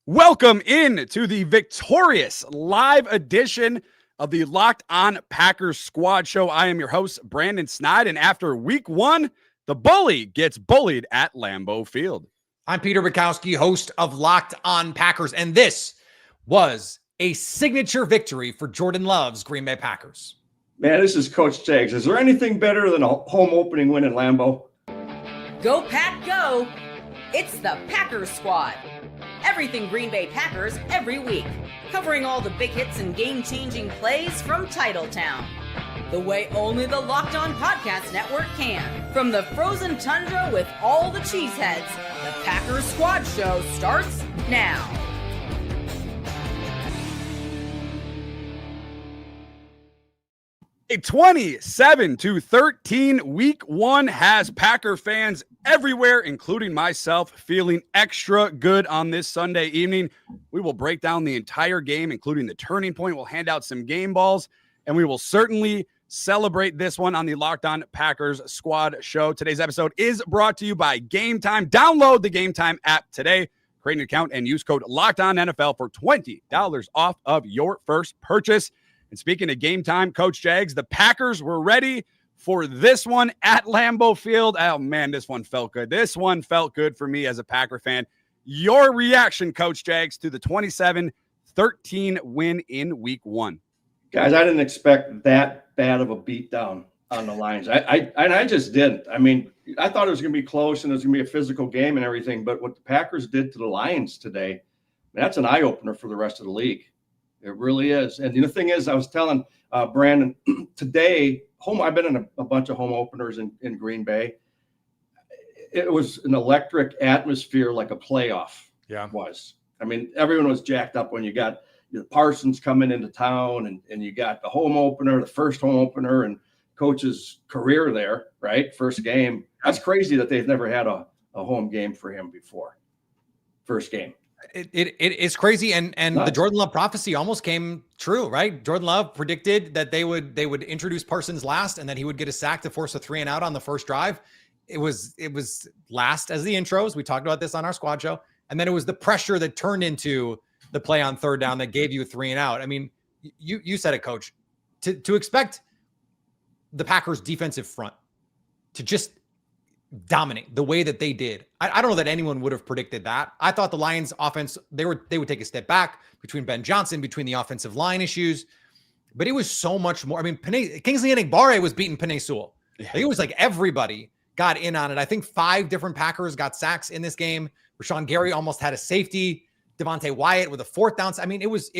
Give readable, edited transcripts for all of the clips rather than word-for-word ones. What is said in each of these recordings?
Welcome in to the victorious live edition of the Locked On Packers Squad Show. I am your host, Brandon Snide, and after week one, the bully gets bullied at Lambeau Field. I'm Peter Bukowski, host of Locked On Packers, and this was a signature victory for Jordan Love's Green Bay Packers. Man, this is Coach Jags. Is there anything better than a home opening win in Lambeau? Go Pack Go! It's the Packers Squad. Everything Green Bay Packers every week, covering all the big hits and game-changing plays from Titletown. The way only the Locked On Podcast Network can. From the frozen tundra with all the cheeseheads, the Packers Squad Show starts now. A 27-13 week one has Packer fans everywhere, including myself, feeling extra good on this Sunday evening. We will break down the entire game, including the turning point. We'll hand out some game balls, and we will certainly celebrate this one on the Locked On Packers Squad Show. Today's episode is brought to you by Game Time. Download the Game Time app today, create an account, and use code LOCKEDONNFL for $20 off of your first purchase. And speaking of Game Time, Coach Jags, the Packers were ready for this one at Lambeau Field. Oh, man, this one felt good. This one felt good for me as a Packer fan. Your reaction, Coach Jags, to the 27-13 win in week one. Guys, I didn't expect that bad of a beatdown on the Lions. I just didn't. I mean, I thought it was going to be close and it was going to be a physical game and everything, but what the Packers did to the Lions today, that's an eye-opener for the rest of the league. It really is. And the thing is, I was telling Brandon today, I've been in a bunch of home openers in Green Bay. It was an electric atmosphere like a playoff was. I mean, everyone was jacked up when you got Parsons coming into town and you got the home opener, the first home opener and coach's career there, right? First game. That's crazy that they've never had a home game for him before. First game. It is crazy, and the Jordan Love prophecy almost came true, right? Jordan Love predicted that they would introduce Parsons last, and that he would get a sack to force a 3-and-out on the first drive. It was last as the intros. We talked about this on our squad show, and then it was the pressure that turned into the play on third down that gave you a 3-and-out. I mean, you said it, Coach. To expect the Packers' defensive front to just dominate the way that they did. I don't know that anyone would have predicted that. I thought the Lions offense, they would take a step back between Ben Johnson, between the offensive line issues, but it was so much more. I mean, Kingsley Enagbare was beating Penei Sewell. Yeah. It was like everybody got in on it. I think 5 different Packers got sacks in this game. Rashawn Gary almost had a safety. Devontae Wyatt with a 4th down. I mean, it was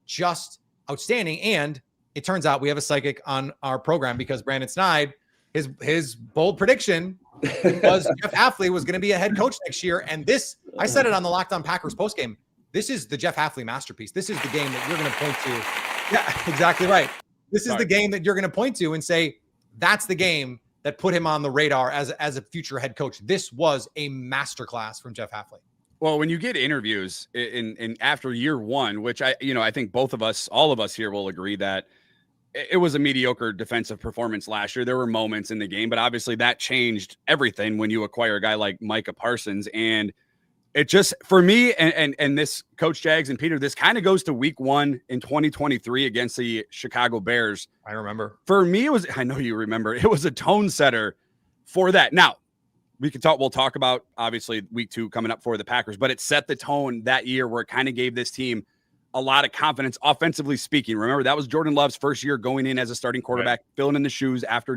just outstanding. And it turns out we have a psychic on our program because Brandon Snide, his bold prediction was Jeff Hafley was going to be a head coach next year. And this, I said it on the Locked On Packers postgame. This is the Jeff Hafley masterpiece. This is the game that you're going to point to. Yeah, exactly right. This is the game that you're going to point to and say, that's the game that put him on the radar as a future head coach. This was a masterclass from Jeff Hafley. Well, when you get interviews in after year one, which I think both of us, all of us here will agree that it was a mediocre defensive performance last year. There were moments in the game, but obviously that changed everything when you acquire a guy like Micah Parsons. And it just, for me, and this Coach Jags and Peter, this kind of goes to week one in 2023 against the Chicago Bears. I remember. For me, I know you remember, it was a tone setter for that. Now, we'll talk about, obviously, week 2 coming up for the Packers, but it set the tone that year where it kind of gave this team a lot of confidence, offensively speaking. Remember, that was Jordan Love's first year going in as a starting quarterback, right, filling in the shoes after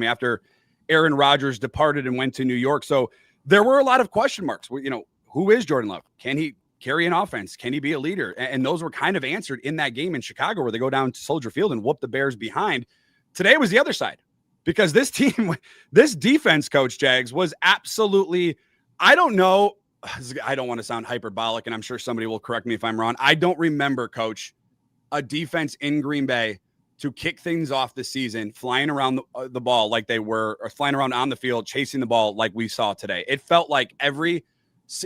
after Aaron Rodgers departed and went to New York. So there were a lot of question marks. Who is Jordan Love? Can he carry an offense? Can he be a leader? And those were kind of answered in that game in Chicago where they go down to Soldier Field and whoop the Bears behind. Today was the other side because this team, this defense, Coach Jags, was absolutely, I don't know, I don't want to sound hyperbolic, and I'm sure somebody will correct me if I'm wrong. I don't remember, Coach, a defense in Green Bay to kick things off the season, flying around the ball like they were, or flying around on the field, chasing the ball like we saw today. It felt like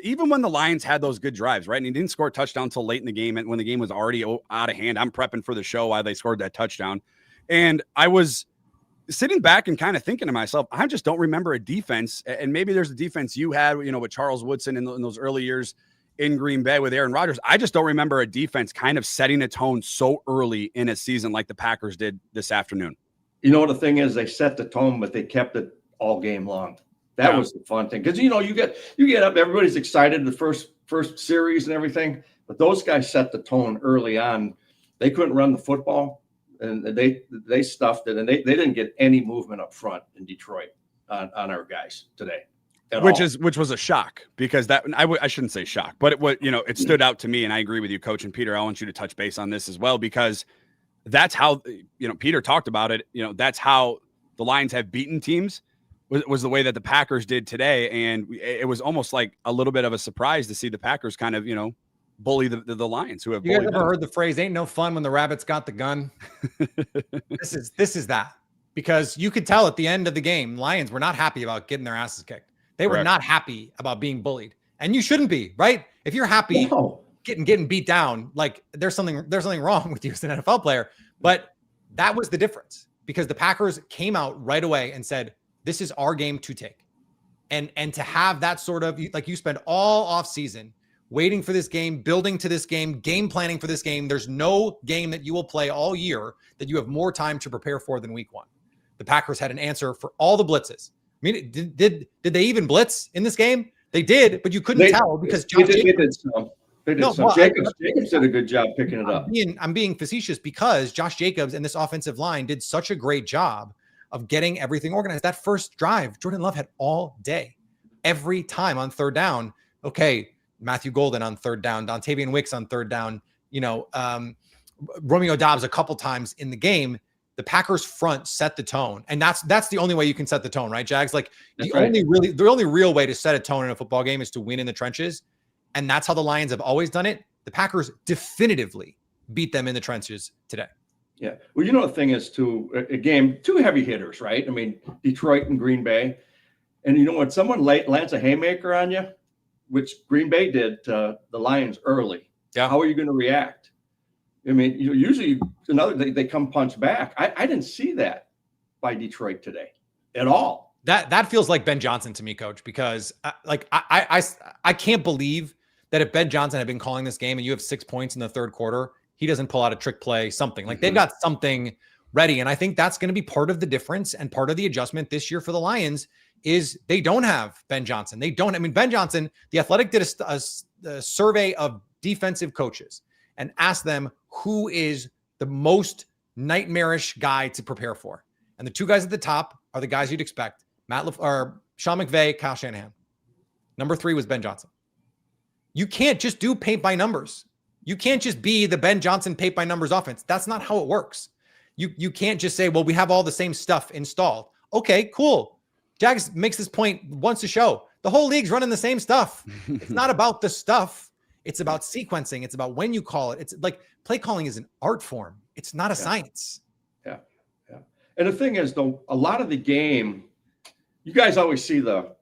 even when the Lions had those good drives, right? And he didn't score a touchdown until late in the game, and when the game was already out of hand. I'm prepping for the show while they scored that touchdown. And I was sitting back and kind of thinking to myself, I just don't remember a defense, and maybe there's a defense you had, with Charles Woodson in those early years in Green Bay with Aaron Rodgers. I just don't remember a defense kind of setting a tone so early in a season like the Packers did this afternoon. You know, the thing is, they set the tone, but they kept it all game long. That was the fun thing. Because, you know, you get up, everybody's excited the first series and everything, but those guys set the tone early on. They couldn't run the football, and they stuffed it, and they didn't get any movement up front in Detroit on our guys today. Which was a shock, because I shouldn't say shock, but it stood out to me, and I agree with you, Coach. And Peter, I want you to touch base on this as well, because that's how, Peter talked about it. That's how the Lions have beaten teams, was the way that the Packers did today. And it was almost like a little bit of a surprise to see the Packers kind of, bully the Lions, who have. You guys ever heard the phrase, ain't no fun when the rabbit's got the gun? This is that, because you could tell at the end of the game, Lions were not happy about getting their asses kicked. They were not happy about being bullied, and you shouldn't be, right? If you're happy getting beat down, like there's something wrong with you as an NFL player. But that was the difference, because the Packers came out right away and said, this is our game to take. And to have that sort of, like, you spend all off season waiting for this game, building to this game planning for this game. There's no game that you will play all year that you have more time to prepare for than week one. The Packers had an answer for all the blitzes. I mean, did they even blitz in this game? They did, but you couldn't tell, because Josh Jacobs. Jacobs did a good job picking it up. I'm being facetious, because Josh Jacobs and this offensive line did such a great job of getting everything organized. That first drive, Jordan Love had all day, every time on third down. Okay, Matthew Golden on third down, Dontavian Wicks on third down, Romeo Doubs a couple times in the game. The Packers front set the tone, and that's the only way you can set the tone, right, Jags? Like, the only real way to set a tone in a football game is to win in the trenches, and that's how the Lions have always done it. The Packers definitively beat them in the trenches today. Yeah. Well, the thing is, a game, two heavy hitters, right? I mean, Detroit and Green Bay, and when someone lands a haymaker on you, which Green Bay did to the Lions early, how are you going to react? I mean, usually they come punch back. I didn't see that by Detroit today at all. That feels like Ben Johnson to me, Coach, because I can't believe that if Ben Johnson had been calling this game and you have 6 points in the third quarter, he doesn't pull out a trick play, something. Like, they've got something ready. And I think that's going to be part of the difference and part of the adjustment this year for the Lions is they don't have Ben Johnson. Ben Johnson, The Athletic did a survey of defensive coaches and asked them who is the most nightmarish guy to prepare for. And the two guys at the top are the guys you'd expect: Sean McVay, Kyle Shanahan. Number 3 was Ben Johnson. You can't just do paint by numbers. You can't just be the Ben Johnson paint by numbers offense. That's not how it works. You can't just say, well, we have all the same stuff installed. Okay, cool. Jags makes this point once a show. The whole league's running the same stuff. It's not about the stuff. It's about sequencing. It's about when you call it. It's like, play calling is an art form. It's not a science. Yeah. And the thing is, though, a lot of the game, you guys always see the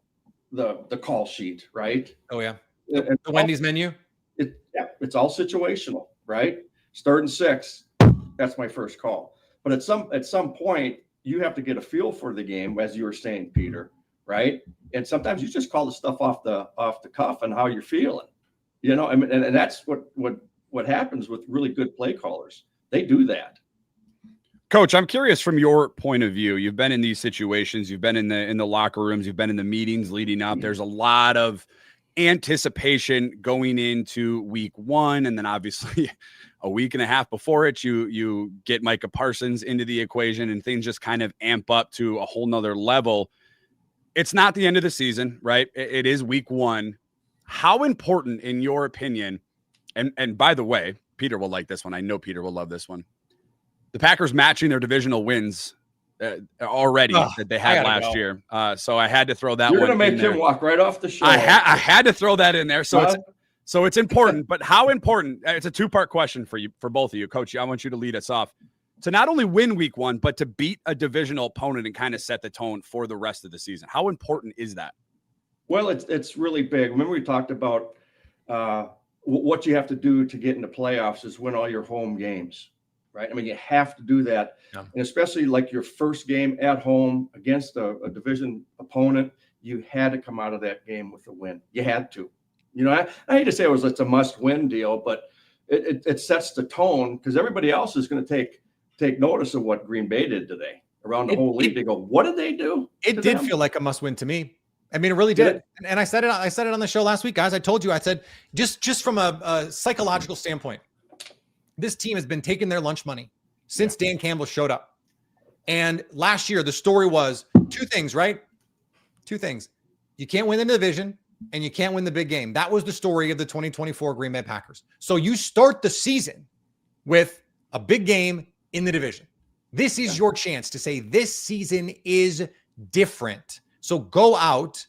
call sheet, right? Oh yeah. The Wendy's menu. It's all situational, right? 3rd and 6. That's my first call. But at some point, you have to get a feel for the game, as you were saying, Peter, right? And sometimes you just call the stuff off the cuff and how you're feeling. And that's what happens with really good play callers. They do that. Coach, I'm curious from your point of view. You've been in these situations. You've been in the locker rooms. You've been in the meetings leading up. There's a lot of anticipation going into week 1, and then obviously a week and a half before it, you get Micah Parsons into the equation, and things just kind of amp up to a whole nother level. It's not the end of the season, right? It is week 1. How important, in your opinion, and by the way, Peter will like this one. I know Peter will love this one. The Packers matching their divisional wins already that they had last year. So I had to throw that one in there. You're going to make him walk right off the show. I had to throw that in there. So it's important. But how important? It's a 2-part question for both of you. Coach, I want you to lead us off. To not only win week 1, but to beat a divisional opponent and kind of set the tone for the rest of the season. How important is that? Well, it's really big. Remember, we talked about what you have to do to get into playoffs is win all your home games, right? I mean, you have to do that. Yeah. And especially like your first game at home against a division opponent, you had to come out of that game with a win. You had to. You know, I hate to say it's a must-win deal, but it sets the tone because everybody else is going to take notice of what Green Bay did today around the whole league. They go, what did they do? It did feel like a must-win to me. I mean, it really did. And I said it on the show last week, guys. I told you, I said, just from a psychological standpoint, this team has been taking their lunch money since Dan Campbell showed up. And last year, the story was two things, right? Two things. You can't win the division and you can't win the big game. That was the story of the 2024 Green Bay Packers. So you start the season with a big game in the division. This is your chance to say this season is different. So go out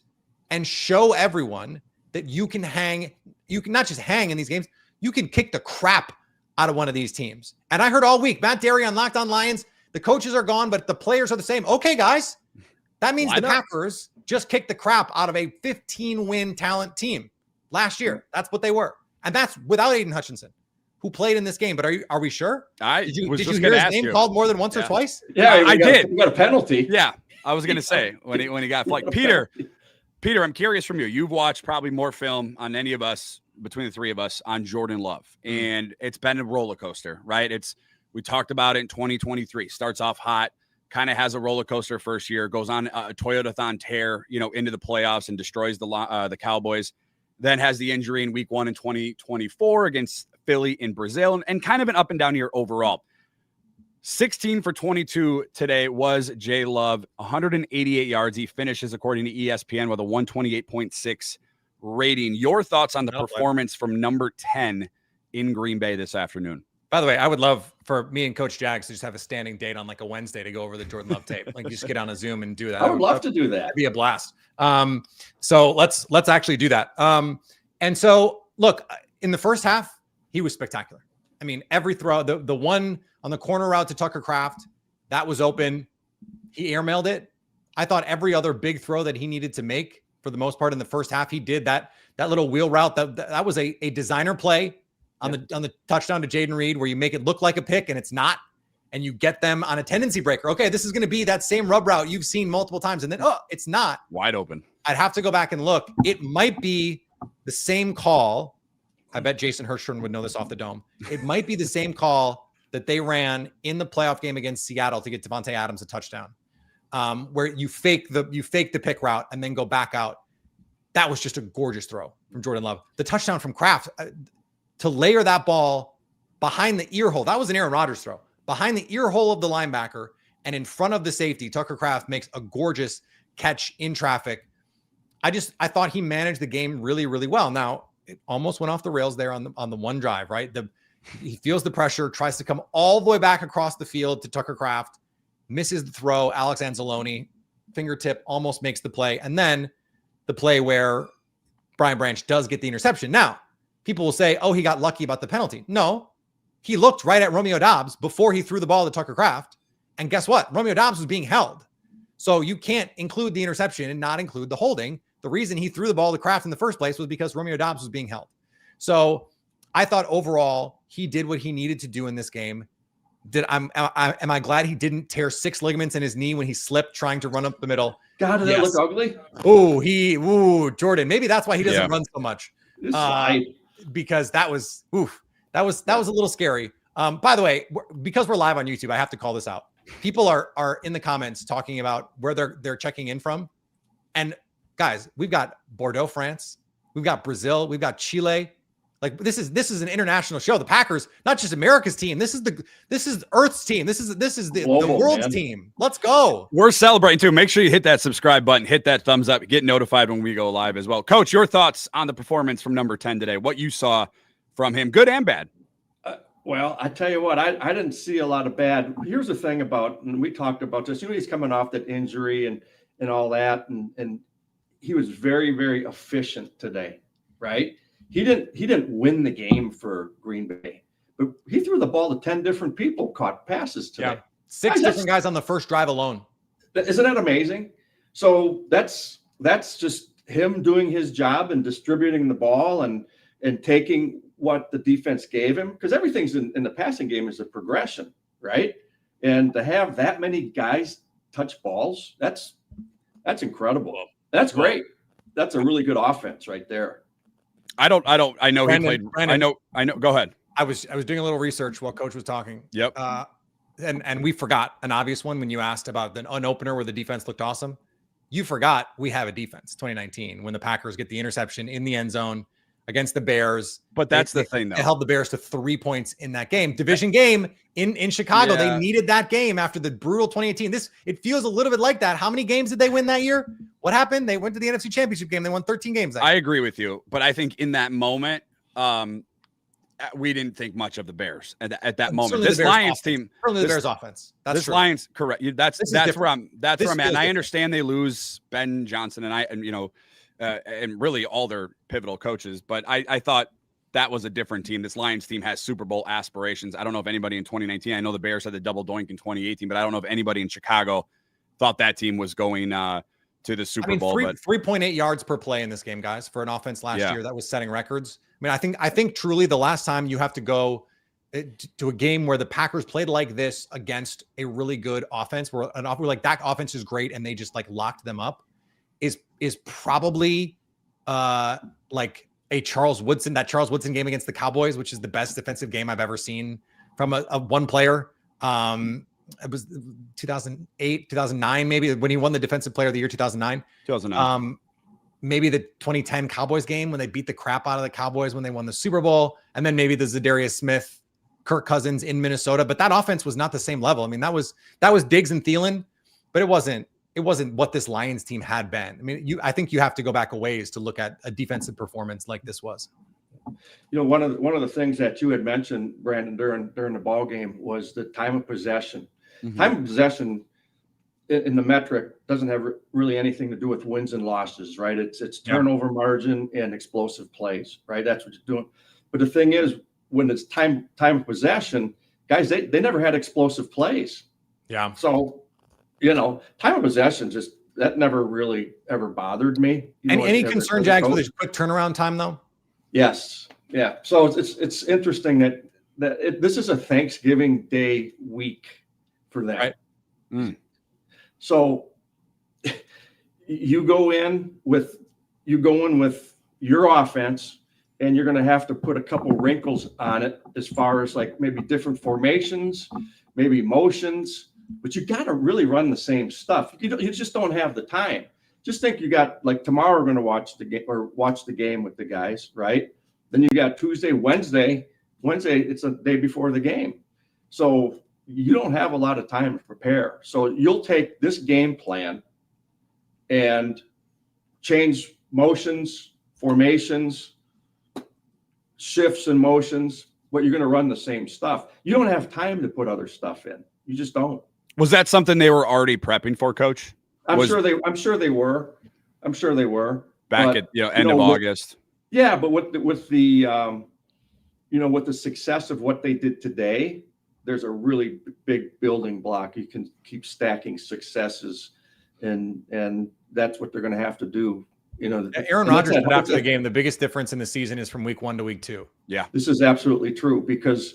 and show everyone that you can hang. You can not just hang in these games. You can kick the crap out of one of these teams. And I heard all week, Matt Derry on Locked On Lions, the coaches are gone, but the players are the same. Okay, guys, that means Packers just kicked the crap out of a 15-win talent team last year. That's what they were. And that's without Aiden Hutchinson, who played in this game. But are we sure? Did you hear his name called more than once or twice? Yeah, I did. We got a penalty. Yeah, I was going to say when he got flagged. Peter, I'm curious from you. You've watched probably more film on any of us, between the three of us, on Jordan Love. And it's been a roller coaster, right? We talked about it in 2023. Starts off hot, kind of has a roller coaster first year, goes on a Toyotathon tear, into the playoffs and destroys the Cowboys. Then has the injury in week 1 in 2024 against Philly in Brazil, and kind of an up and down year overall. 16 for 22 today was Jay Love, 188 yards. He finishes, according to ESPN, with a 128.6 rating. Your thoughts on the performance from number 10 in Green Bay this afternoon? By the way, I would love for me and Coach Jags to just have a standing date on like a Wednesday to go over the Jordan Love tape. Like, just get on a Zoom and do that. I would love to do that. It'd be a blast. So let's actually do that. And so look, in the first half, he was spectacular. I mean, every throw, the one on the corner route to Tucker Kraft, that was open. He airmailed it. I thought every other big throw that he needed to make, for the most part, in the first half, he did that little wheel route. That was a designer play on the touchdown to Jaden Reed, where you make it look like a pick and it's not, and you get them on a tendency breaker. Okay, this is going to be that same rub route you've seen multiple times, and then it's not. Wide open. I'd have to go back and look. It might be the same call. I bet Jason Hirschhorn would know this off the dome. It might be the same call that they ran in the playoff game against Seattle to get Devontae Adams a touchdown, where you fake the pick route and then go back out. That was just a gorgeous throw from Jordan Love. The touchdown from Kraft, to layer that ball behind the ear hole. That was an Aaron Rodgers throw. Behind the ear hole of the linebacker and in front of the safety, Tucker Kraft makes a gorgeous catch in traffic. I thought he managed the game really, really well. Now, it almost went off the rails there on the one drive, right? He feels the pressure, tries to come all the way back across the field to Tucker Kraft, misses the throw. Alex Anzalone, fingertip, almost makes the play. And then the play where Brian Branch does get the interception. Now, people will say, he got lucky about the penalty. No, he looked right at Romeo Doubs before he threw the ball to Tucker Kraft. And guess what? Romeo Doubs was being held. So you can't include the interception and not include the holding. The reason he threw the ball to Kraft in the first place was because Romeo Doubs was being held. So I thought overall he did what he needed to do in this game. Am I glad he didn't tear 6 ligaments in his knee when he slipped trying to run up the middle? God, did that look ugly? Jordan. Maybe that's why he doesn't run so much. Because that was a little scary. By the way, because we're live on YouTube, I have to call this out. People are in the comments talking about where they're checking in from. And guys, we've got Bordeaux, France. We've got Brazil. We've got Chile. Like, this is an international show. The Packers, not just America's team. This is Earth's team. This is the world's team. Let's go. We're celebrating too. Make sure you hit that subscribe button, hit that thumbs up, get notified when we go live as well. Coach, your thoughts on the performance from number 10 today? What you saw from him, good and bad? Well, I tell you what, I didn't see a lot of bad. Here's the thing about, and we talked about this, he's coming off that injury and all that, and he was very, very efficient today, right? He didn't win the game for Green Bay, but he threw the ball to 10 different people, caught passes today. Yeah. 6 different guys on the first drive alone. Isn't that amazing? So that's just him doing his job and distributing the ball and taking what the defense gave him, because everything's in the passing game is a progression, right? And to have that many guys touch balls, that's incredible. That's great. That's a really good offense right there. I know Brandon, he played. Brandon, I know. Go ahead. I was doing a little research while Coach was talking. Yep. And we forgot an obvious one when you asked about an opener where the defense looked awesome. You forgot we have a defense 2019 when the Packers get the interception in the end zone against the Bears. But that's the thing, though. It held the Bears to 3 points in that game. Division game in Chicago. Yeah. They needed that game after the brutal 2018. It feels a little bit like that. How many games did they win that year? What happened? They went to the NFC Championship game. They won 13 games. I agree with you, but I think in that moment, we didn't think much of the Bears at that moment. This Lions team, the Bears offense. That's true. Lions, correct. That's where I'm at. And I understand they lose Ben Johnson and really all their pivotal coaches, but I thought that was a different team. This Lions team has Super Bowl aspirations. I don't know if anybody in 2019, I know the Bears had the double doink in 2018, but I don't know if anybody in Chicago thought that team was going to the Super Bowl. 3.8 yards per play in this game, guys, for an offense last year that was setting records. I mean, I think truly the last time you have to go to a game where the Packers played like this against a really good offense, where like that offense is great and they just like locked them up, is probably like a Charles Woodson game against the Cowboys, which is the best defensive game I've ever seen from a one player. It was 2008, 2009, maybe when he won the defensive player of the year, 2009. Maybe the 2010 Cowboys game when they beat the crap out of the Cowboys when they won the Super Bowl. And then maybe the Zadarius Smith, Kirk Cousins in Minnesota, but that offense was not the same level. I mean, that was Diggs and Thielen, but it wasn't what this Lions team had been. I mean, I think you have to go back a ways to look at a defensive performance like this was. One of the things that you had mentioned, Brandon, during the ball game was the time of possession. Mm-hmm. Time of possession in the metric doesn't have really anything to do with wins and losses, right? It's turnover margin and explosive plays, right? That's what you're doing. But the thing is, when it's time of possession, guys, they never had explosive plays. Yeah. So, time of possession that never really ever bothered me. And any concern, Jags, with a quick turnaround time, though? Yes. Yeah. So it's interesting that this is a Thanksgiving Day week for them. Right. Mm. So you go in with your offense, and you're going to have to put a couple wrinkles on it as far as like maybe different formations, maybe motions, but you got to really run the same stuff. You just don't have the time. Just think you got like tomorrow we're going to watch the game with the guys, right? Then you got Tuesday, Wednesday, it's a day before the game. So you don't have a lot of time to prepare. So you'll take this game plan and change motions, formations, shifts and motions, but you're going to run the same stuff. You don't have time to put other stuff in. You just don't. Was that something they were already prepping for, Coach? I'm sure they were. Back at end of August. Yeah, but with the success of what they did today, there's a really big building block. You can keep stacking successes, and that's what they're going to have to do. Aaron Rodgers said after the game, the biggest difference in the season is from week 1 to week 2. Yeah, this is absolutely true because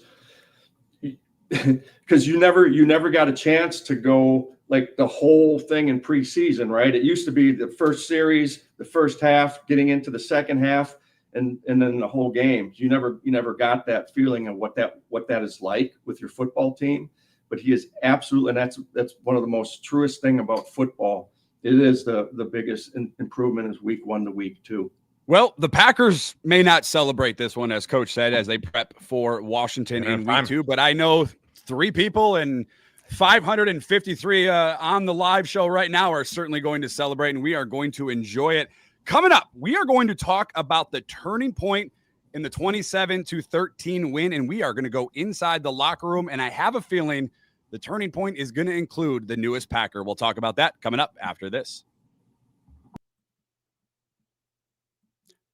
you never got a chance to go like the whole thing in preseason, right? It used to be the first series, the first half, getting into the second half, and then the whole game. You never got that feeling of what that is like with your football team. But he is absolutely, and that's one of the most truest thing about football. It is the biggest improvement is week 1 to week 2. Well, the Packers may not celebrate this one, as Coach said, as they prep for Washington in week 2. But I know 3 people and 553 on the live show right now are certainly going to celebrate, and we are going to enjoy it. Coming up, we are going to talk about the turning point in the 27-13 win, and we are going to go inside the locker room, and I have a feeling the turning point is going to include the newest Packer. We'll talk about that coming up after this.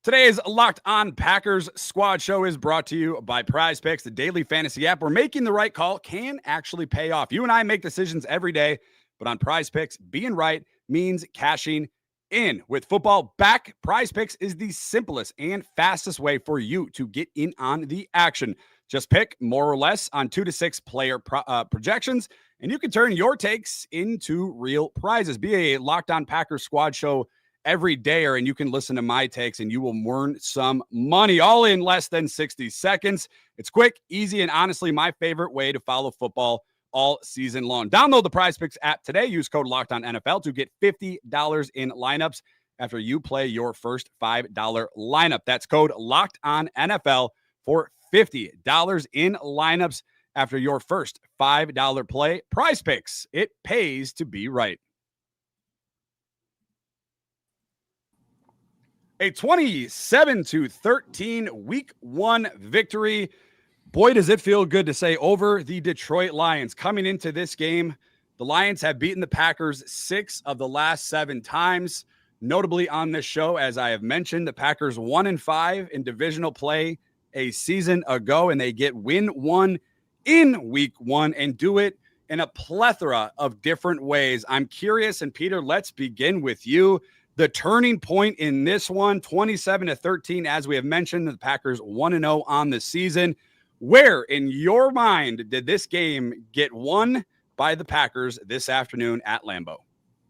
Today's Locked On Packers Squad Show is brought to you by Prize Picks, the daily fantasy app where making the right call can actually pay off. You and I make decisions every day, but on Prize Picks, being right means cashing in. With football back, Prize Picks is the simplest and fastest way for you to get in on the action. Just pick more or less on 2 to 6 player projections, and you can turn your takes into real prizes. Be a Locked On Packers Squad Show every day, and you can listen to my takes and you will earn some money all in less than 60 seconds. It's quick, easy, and honestly my favorite way to follow football all season long. Download the PrizePicks app today. Use code LOCKEDONNFL to get $50 in lineups after you play your first $5 lineup. That's code LOCKEDONNFL for $50 in lineups after your first $5 play. PrizePicks, it pays to be right. A 27-13 week 1 victory. Boy, does it feel good to say, over the Detroit Lions. Coming into this game, the Lions have beaten the Packers 6 of the last 7 times. Notably on this show, as I have mentioned, the Packers 1-5 in divisional play a season ago, and they get win 1 in week 1 and do it in a plethora of different ways. I'm curious, and Peter, let's begin with you. The turning point in this one, 27-13, as we have mentioned, the Packers 1-0 on the season. Where, in your mind, did this game get won by the Packers this afternoon at Lambeau?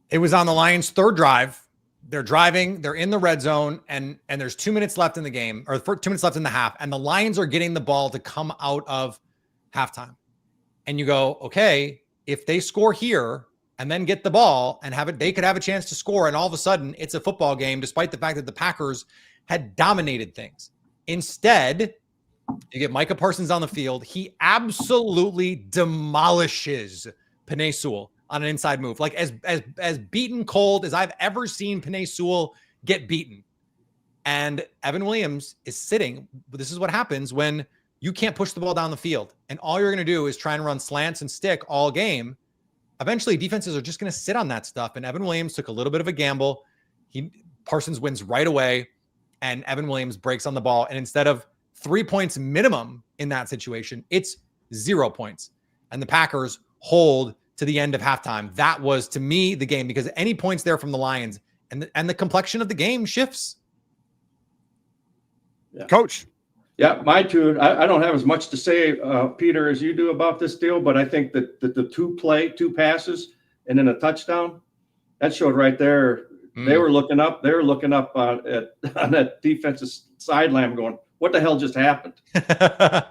It was on the Lions' third drive. They're driving, they're in the red zone, and there's 2 minutes left in the game, or 2 minutes left in the half, and the Lions are getting the ball to come out of halftime. And you go, okay, if they score here and then get the ball and have it, they could have a chance to score. And all of a sudden it's a football game, despite the fact that the Packers had dominated things. Instead, you get Micah Parsons on the field. He absolutely demolishes Penei Sewell on an inside move. Like as beaten cold as I've ever seen Penei Sewell get beaten. And Evan Williams is sitting. But this is what happens when you can't push the ball down the field. And all you're going to do is try and run slants and stick all game. Eventually, defenses are just going to sit on that stuff. And Evan Williams took a little bit of a gamble. Parsons wins right away, and Evan Williams breaks on the ball. And instead of 3 points minimum in that situation, it's 0 points. And the Packers hold to the end of halftime. That was, to me, the game, because any points there from the Lions and the complexion of the game shifts. Yeah. Coach. Yeah, my two. I don't have as much to say, Peter, as you do about this deal, but I think that the two passes and then a touchdown, that showed right there. They were looking up. They were looking up on that defensive sideline, going, "What the hell just happened?" I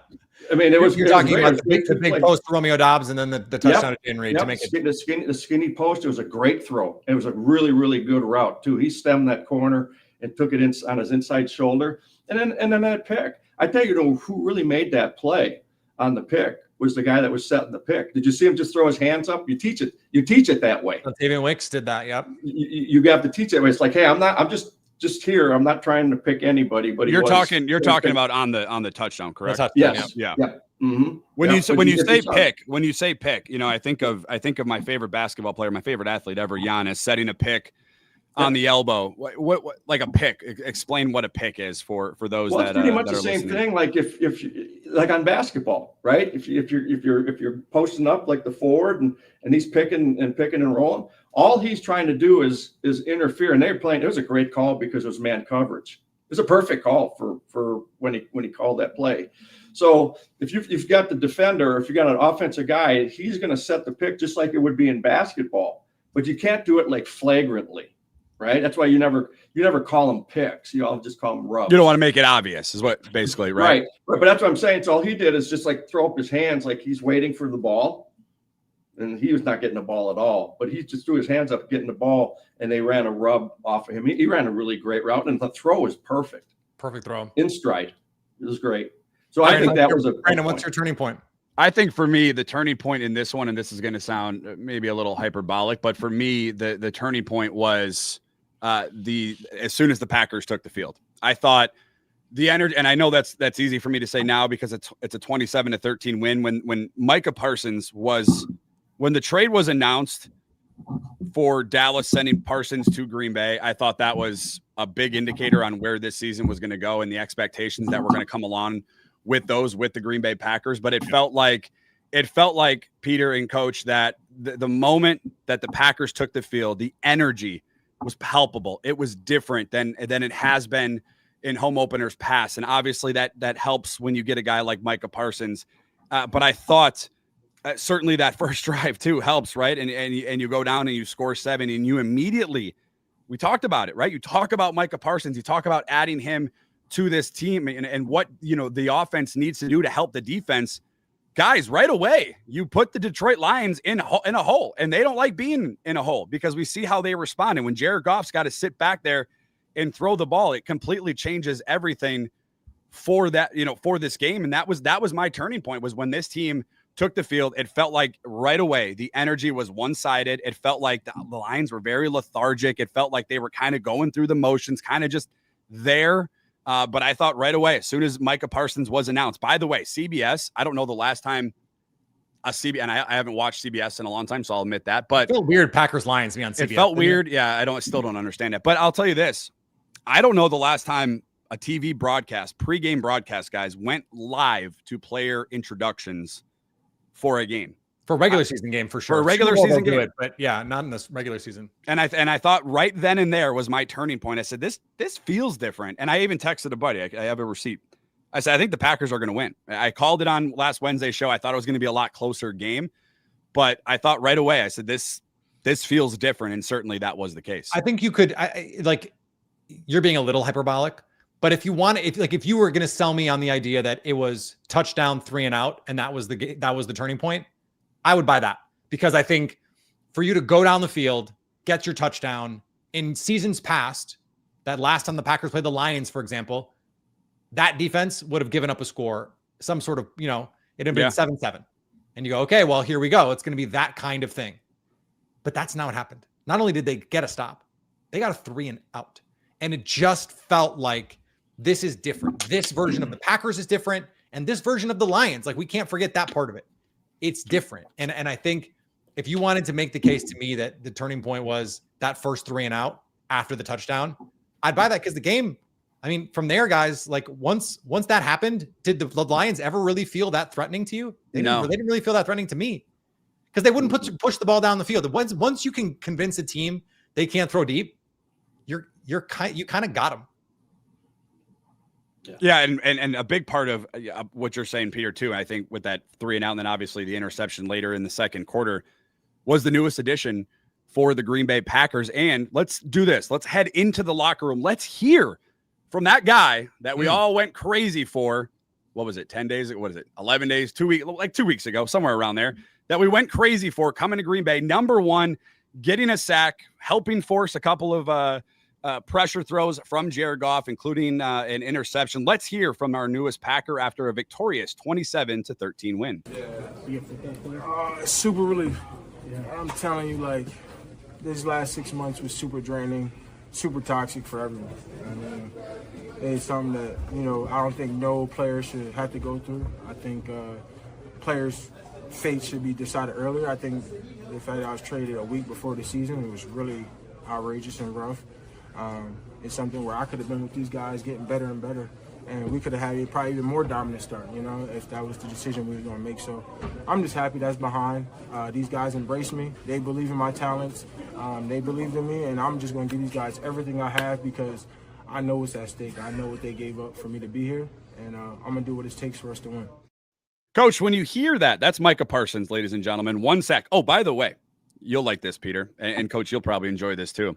mean, You're talking about the big post to Romeo Dobbs, and then the touchdown to Henry to make it the skinny post. It was a great throw. It was a really, really good route too. He stemmed that corner and took it in on his inside shoulder, and then that pick. I tell you, who really made that play on the pick was the guy that was setting the pick. Did you see him just throw his hands up? You teach it that way. David Wicks did that. Yep. You have to teach it. It's like, hey, I'm just here. I'm not trying to pick anybody. But you're talking about on the touchdown, correct? Yes. Yeah. Mm-hmm. When you say pick, I think of my favorite basketball player, my favorite athlete ever, Giannis, setting a pick on the elbow. What like a pick? Explain what a pick is for those that. Well, it's pretty much the same thing. Like if like on basketball, right? If you're posting up like the forward and he's picking and rolling, all he's trying to do is interfere. And they're playing. It was a great call because it was man coverage. It was a perfect call for when he called that play. So if you've got the defender, if you got an offensive guy, he's going to set the pick just like it would be in basketball. But you can't do it like flagrantly. Right. That's why you never call them picks. You all just call them rubs. You don't want to make it obvious is what basically, right? Right. But that's what I'm saying. So all he did is just like throw up his hands like he's waiting for the ball. And he was not getting the ball at all. But he just threw his hands up getting the ball, and they ran a rub off of him. He ran a really great route, and the throw was perfect. Perfect throw. In stride. It was great. So I think that was Brandon, what's your turning point? I think for me, the turning point in this one, and this is going to sound maybe a little hyperbolic, but for me, the turning point was as soon as the Packers took the field. I thought the energy, and I know that's easy for me to say now because it's a 27-13 win. When Micah Parsons when the trade was announced for Dallas sending Parsons to Green Bay, I thought that was a big indicator on where this season was going to go and the expectations that were going to come along with the Green Bay Packers. But it felt like Peter and Coach that the moment that the Packers took the field, the energy was palpable. It was different than it has been in home openers past. And obviously that helps when you get a guy like Micah Parsons. But I thought certainly that first drive too helps, right? And you go down and you score 7 and you immediately We talked about it, right? You talk about Micah Parsons. You talk about adding him to this team and what, the offense needs to do to help the defense. Guys, right away, you put the Detroit Lions in a hole, and they don't like being in a hole because we see how they respond. And when Jared Goff's got to sit back there and throw the ball, it completely changes everything for that, for this game. And that was my turning point, was when this team took the field. It felt like right away the energy was one-sided. It felt like the Lions were very lethargic. It felt like they were kind of going through the motions, kind of just there. But I thought right away, as soon as Micah Parsons was announced, by the way, CBS, I don't know the last time and I haven't watched CBS in a long time, so I'll admit that, but it felt weird Packers Lions be on CBS. It felt weird. Yeah. I still don't understand it, but I'll tell you this. I don't know the last time a TV broadcast, pregame broadcast guys went live to player introductions for a game. For a regular season game, for sure. For a regular season game. But yeah, not in this regular season. And I thought right then and there was my turning point. I said, this feels different. And I even texted a buddy. I have a receipt. I said, I think the Packers are going to win. I called it on last Wednesday's show. I thought it was going to be a lot closer game. But I thought right away, I said, this feels different. And certainly that was the case. I think you could, you're being a little hyperbolic. But if you you were going to sell me on the idea that it was touchdown 3 and out, and that was the turning point, I would buy that, because I think for you to go down the field, get your touchdown in seasons past, that last time the Packers played the Lions, for example, that defense would have given up a score, some sort of, it'd have been 7-7. And you go, okay, well, here we go. It's going to be that kind of thing. But that's not what happened. Not only did they get a stop, they got a 3 and out. And it just felt like this is different. This version of the Packers is different. And this version of the Lions, we can't forget that part of it. It's different. And I think if you wanted to make the case to me that the turning point was that first 3 and out after the touchdown, I'd buy that, because the game, from there, guys, once that happened, did the Lions ever really feel that threatening to you? They didn't really feel that threatening to me, because they wouldn't push the ball down the field. Once you can convince a team they can't throw deep, you kind of got them. Yeah, and a big part of what you're saying, Peter, too, I think with that 3 and out, and then obviously the interception later in the second quarter, was the newest addition for the Green Bay Packers. And let's do this. Let's head into the locker room. Let's hear from that guy that we all went crazy for. What was it? 10 days? What is it? 11 days? 2 weeks? Like 2 weeks ago, somewhere around there, that we went crazy for coming to Green Bay. Number one, getting a sack, helping force a couple of pressure throws from Jared Goff, including an interception. Let's hear from our newest Packer after a victorious 27-13 win. Super relief. I'm telling you, this last 6 months was super draining, super toxic for everyone. It's something that, I don't think no player should have to go through. I think players' fate should be decided earlier. I think the fact that I was traded a week before the season, it was really outrageous and rough. It's something where I could have been with these guys getting better and better, and we could have had a probably even more dominant start, if that was the decision we were going to make. So I'm just happy that's behind. These guys embrace me. They believe in my talents. They believed in me, and I'm just going to give these guys everything I have, because I know what's at stake. I know what they gave up for me to be here, and I'm going to do what it takes for us to win. Coach, when you hear that's Micah Parsons, ladies and gentlemen. 1 sack. Oh, by the way, you'll like this, Peter, and Coach, you'll probably enjoy this too.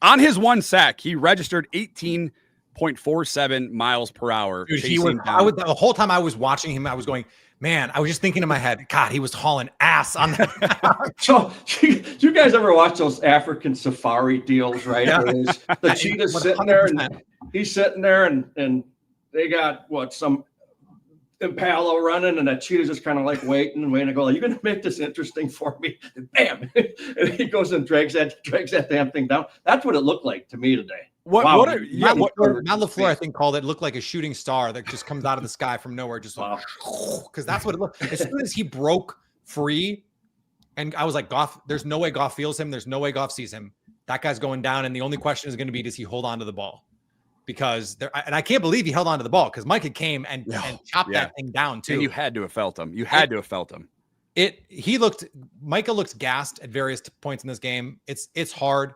On his 1 sack, he registered 18.47 miles per hour. Dude, the whole time I was watching him, I was going, man, I was just thinking in my head, God, he was hauling ass on that. So, you guys ever watch those African safari deals, right? Yeah. The cheetah's sitting there, and he's sitting there, and they got some impala running, and that cheetah's just kind of waiting to go, you're going to make this interesting for me. And bam. And he goes and drags that damn thing down. That's what it looked like to me today. Matt LaFleur, I think, called it looked like a shooting star that just comes out of the sky from nowhere. Just because that's what it looked. As soon as he broke free, and I was like, Goff, there's no way Goff feels him. There's no way Goff sees him. That guy's going down. And the only question is going to be, does he hold on to the ball? Because and I can't believe he held on to the ball, because Micah came and chopped that thing down too. And you had to have felt him. Micah looked gassed at various points in this game. It's hard.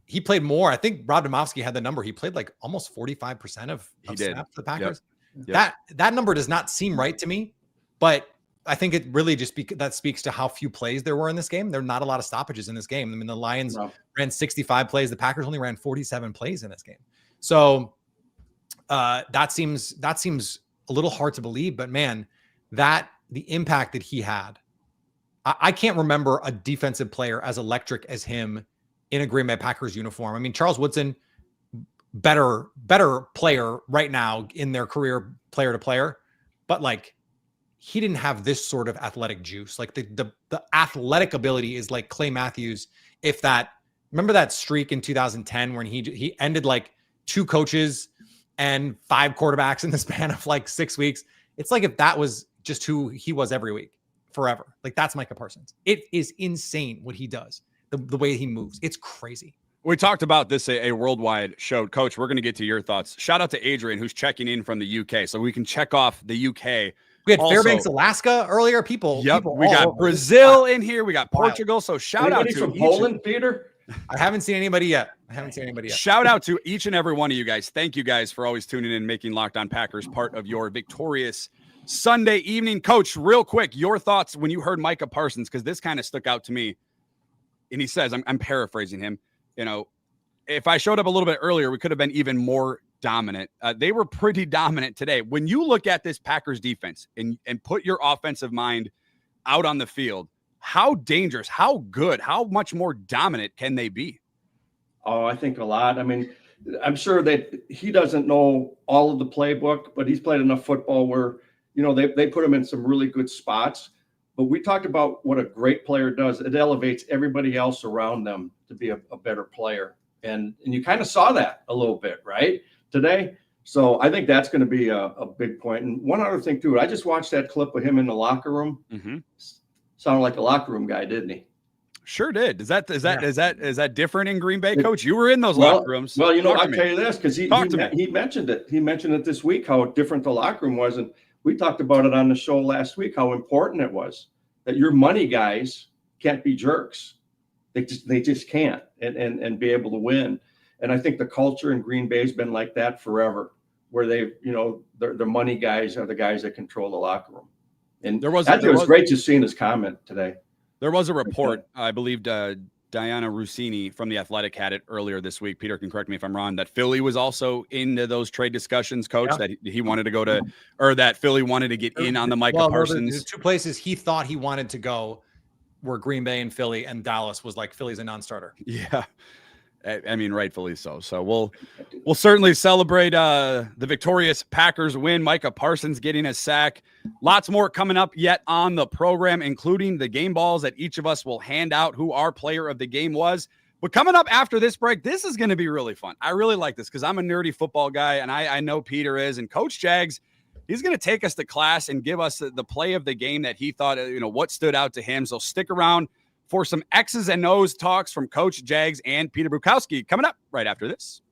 He played more. I think Rob Domofsky had the number. He played almost 45% of snaps for the Packers. Yep. That number does not seem right to me, but I think it really just that speaks to how few plays there were in this game. There are not a lot of stoppages in this game. I mean, the Lions ran 65 plays. The Packers only ran 47 plays in this game. So that seems a little hard to believe, but man, the impact that he had, I can't remember a defensive player as electric as him in a Green Bay Packers uniform. I mean, Charles Woodson, better player right now in their career, player to player, but like, he didn't have this sort of athletic juice. Like the athletic ability is like Clay Matthews. Remember that streak in 2010 when he ended like 2 coaches and 5 quarterbacks in the span of like 6 weeks. It's like if that was just who he was every week forever. Like that's Micah Parsons. It is insane what he does. The way he moves. It's crazy. We talked about this a worldwide show. Coach, we're going to get to your thoughts. Shout out to Adrian, who's checking in from the UK. So we can check off the UK. We had Fairbanks, Alaska earlier. We got Brazil in here. We got Portugal. So shout out to from Poland, Peter. I haven't seen anybody yet. Shout out to each and every one of you guys. Thank you guys for always tuning in, making Locked On Packers part of your victorious Sunday evening. Coach, real quick, your thoughts when you heard Micah Parsons, because this kind of stuck out to me. And he says, I'm paraphrasing him, you know, if I showed up a little bit earlier, we could have been even more dominant. They were pretty dominant today. When you look at this Packers defense and put your offensive mind out on the field, how dangerous, how good, how much more dominant can they be? Oh, I think a lot. I mean, I'm sure that he doesn't know all of the playbook, but he's played enough football where, you know, they put him in some really good spots. But we talked about what a great player does. It elevates everybody else around them to be a better player. And you kind of saw that a little bit, right, today. So I think that's going to be a big point. And one other thing, too, I just watched that clip of him in the locker room. Mm-hmm. Sounded like a locker room guy, didn't he? Sure did. Is that different in Green Bay, Coach? You were in those locker rooms. Well, you know, I'll tell you this, because he mentioned it. He mentioned it this week, how different the locker room was. And we talked about it on the show last week, how important it was that your money guys can't be jerks. They just can't and be able to win. And I think the culture in Green Bay has been like that forever, where they've, you know, the money guys are the guys that control the locker room. And it was great just seeing his comment today. There was a report, I believe Diana Rossini from The Athletic had it earlier this week. Peter can correct me if I'm wrong, that Philly was also into those trade discussions, Coach, that he wanted to go to, or that Philly wanted to get in on the Micah Parsons. There's 2 places he thought he wanted to go were Green Bay and Philly, and Dallas was like, Philly's a non-starter. Yeah. I mean, rightfully so. So we'll certainly celebrate the victorious Packers win. Micah Parsons getting a sack. Lots more coming up yet on the program, including the game balls that each of us will hand out who our player of the game was. But coming up after this break, this is going to be really fun. I really like this because I'm a nerdy football guy, and I know Peter is. And Coach Jags, he's going to take us to class and give us the play of the game that he thought, you know, what stood out to him. So stick around for some X's and O's talks from Coach Jags and Peter Bukowski coming up right after this.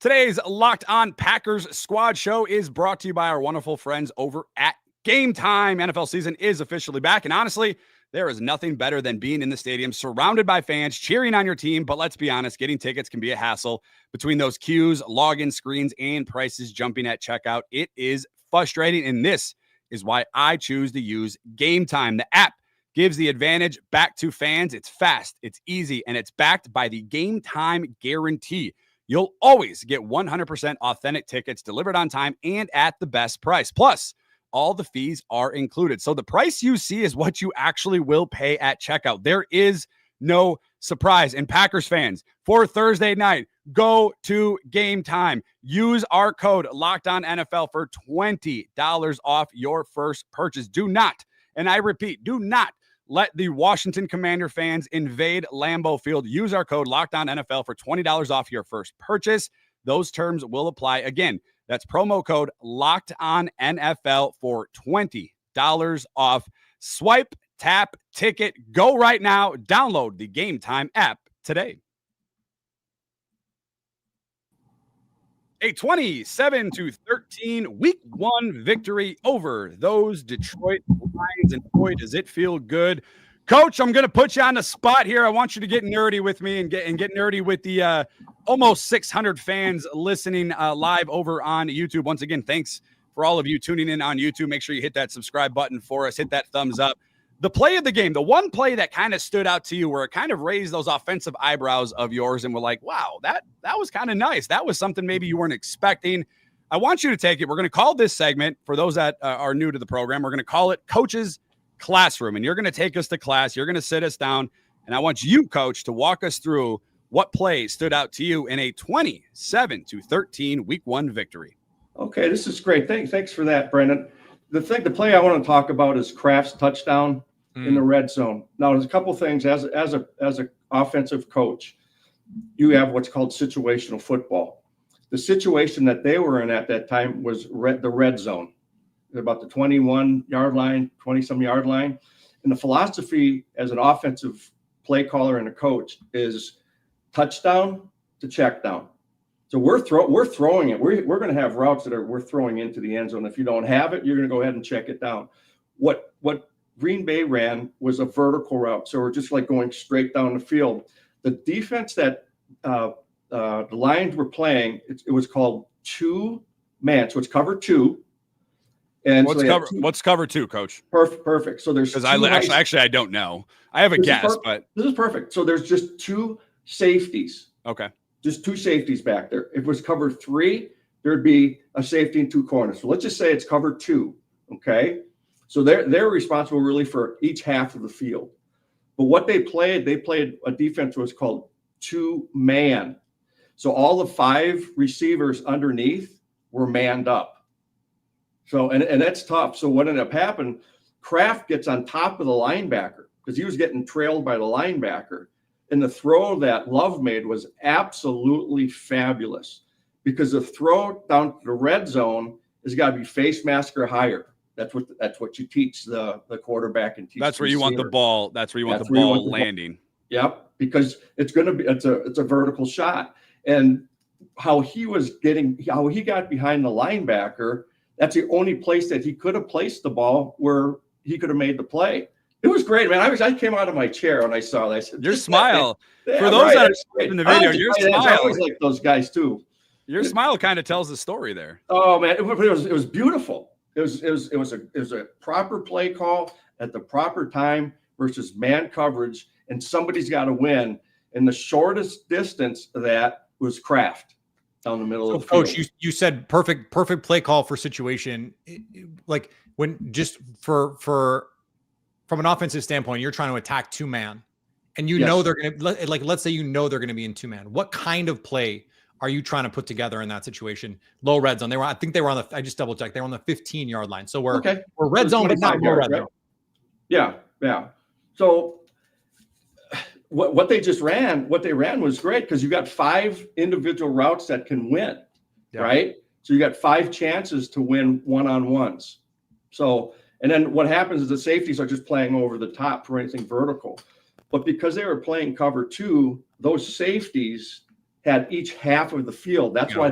Today's Locked On Packers Squad Show is brought to you by our wonderful friends over at Game Time. NFL season is officially back, and honestly, there is nothing better than being in the stadium surrounded by fans cheering on your team. But let's be honest, getting tickets can be a hassle between those queues, login screens, and prices jumping at checkout. It is frustrating, and this is why I choose to use Game Time. The app gives the advantage back to fans. It's fast, it's easy, and it's backed by the Game Time guarantee. You'll always get 100% authentic tickets delivered on time and at the best price. Plus, all the fees are included. So the price you see is what you actually will pay at checkout. There is no surprise. And Packers fans, for Thursday night, go to Game Time. Use our code LOCKEDONNFL for $20 off your first purchase. Do not, and I repeat, do not let the Washington Commander fans invade Lambeau Field. Use our code LOCKEDONNFL for $20 off your first purchase. Those terms will apply. Again, that's promo code LOCKEDONNFL for $20 off. Swipe, tap, ticket. Go right now. Download the Game Time app today. A 27-13 Week 1 victory over those Detroit Lions, and boy, does it feel good. Coach, I'm going to put you on the spot here. I want you to get nerdy with me and get nerdy with the almost 600 fans listening live over on YouTube. Once again, thanks For all of you tuning in on YouTube, make sure you hit that subscribe button for us. Hit that thumbs up. The play of the game, the one play that kind of stood out to you where it kind of raised those offensive eyebrows of yours and were like, wow, that was kind of nice. That was something maybe you weren't expecting. I want you to take it. We're going to call this segment, for those that are new to the program, we're going to call it Coach's Classroom. And you're going to take us to class. You're going to sit us down. And I want you, Coach, to walk us through what play stood out to you in a 27-13 Week 1 victory. Okay, this is great. Thanks for that, Brendan. The play I want to talk about is Kraft's touchdown in the red zone. Now, there's a couple things. As a offensive coach, you have what's called situational football. The situation that they were in at that time was the red zone, about the 21-yard line, 20-some yard line. And the philosophy as an offensive play caller and a coach is touchdown to check down. So we're throwing it. We're going to have routes that we're throwing into the end zone. If you don't have it, you're going to go ahead and check it down. What Green Bay ran was a vertical route. So we're just like going straight down the field. The defense that the Lions were playing, it was called 2-man. So it's cover 2. And what's cover 2, Coach? Perfect. So there's, because I don't know. I have a guess, but this is perfect. So there's just 2 safeties. Okay. Just 2 safeties back there. If it was cover 3, there'd be a safety in 2 corners. So let's just say it's cover 2. Okay. So they're responsible really for each half of the field. But what they played a defense that was called 2-man. So all the 5 receivers underneath were manned up. So, and that's tough. So what ended up happening, Kraft gets on top of the linebacker because he was getting trailed by the linebacker. And the throw that Love made was absolutely fabulous because the throw down to the red zone has got to be face mask or higher. That's what you teach the quarterback and teach. That's where you want the ball. That's where you want the ball landing. Yep, because it's a vertical shot. And how he got behind the linebacker, that's the only place that he could have placed the ball where he could have made the play. It was great, man. I came out of my chair when I saw that. I said, your smile. For those that are in the video, your smile. I always like those guys too. Your smile kind of tells the story there. Oh man, it was beautiful. It was a proper play call at the proper time versus man coverage, and somebody's got to win. And the shortest distance of that was Kraft down the middle of the field. Coach, you said perfect play call for situation. Like when just for from an offensive standpoint, you're trying to attack 2-man, and you know they're going to, like, let's say they're going to be in 2-man. What kind of play are you trying to put together in that situation? Low red zone. I think they were on the, I just double checked. They were on the 15-yard line. So we're red zone, but not low red zone. Yeah. So what they ran was great because you got 5 individual routes that can win, right? So you got 5 chances to win one-on-ones. So, and then what happens is the safeties are just playing over the top for anything vertical. But because they were playing cover 2, those safeties had each half of the field. That's why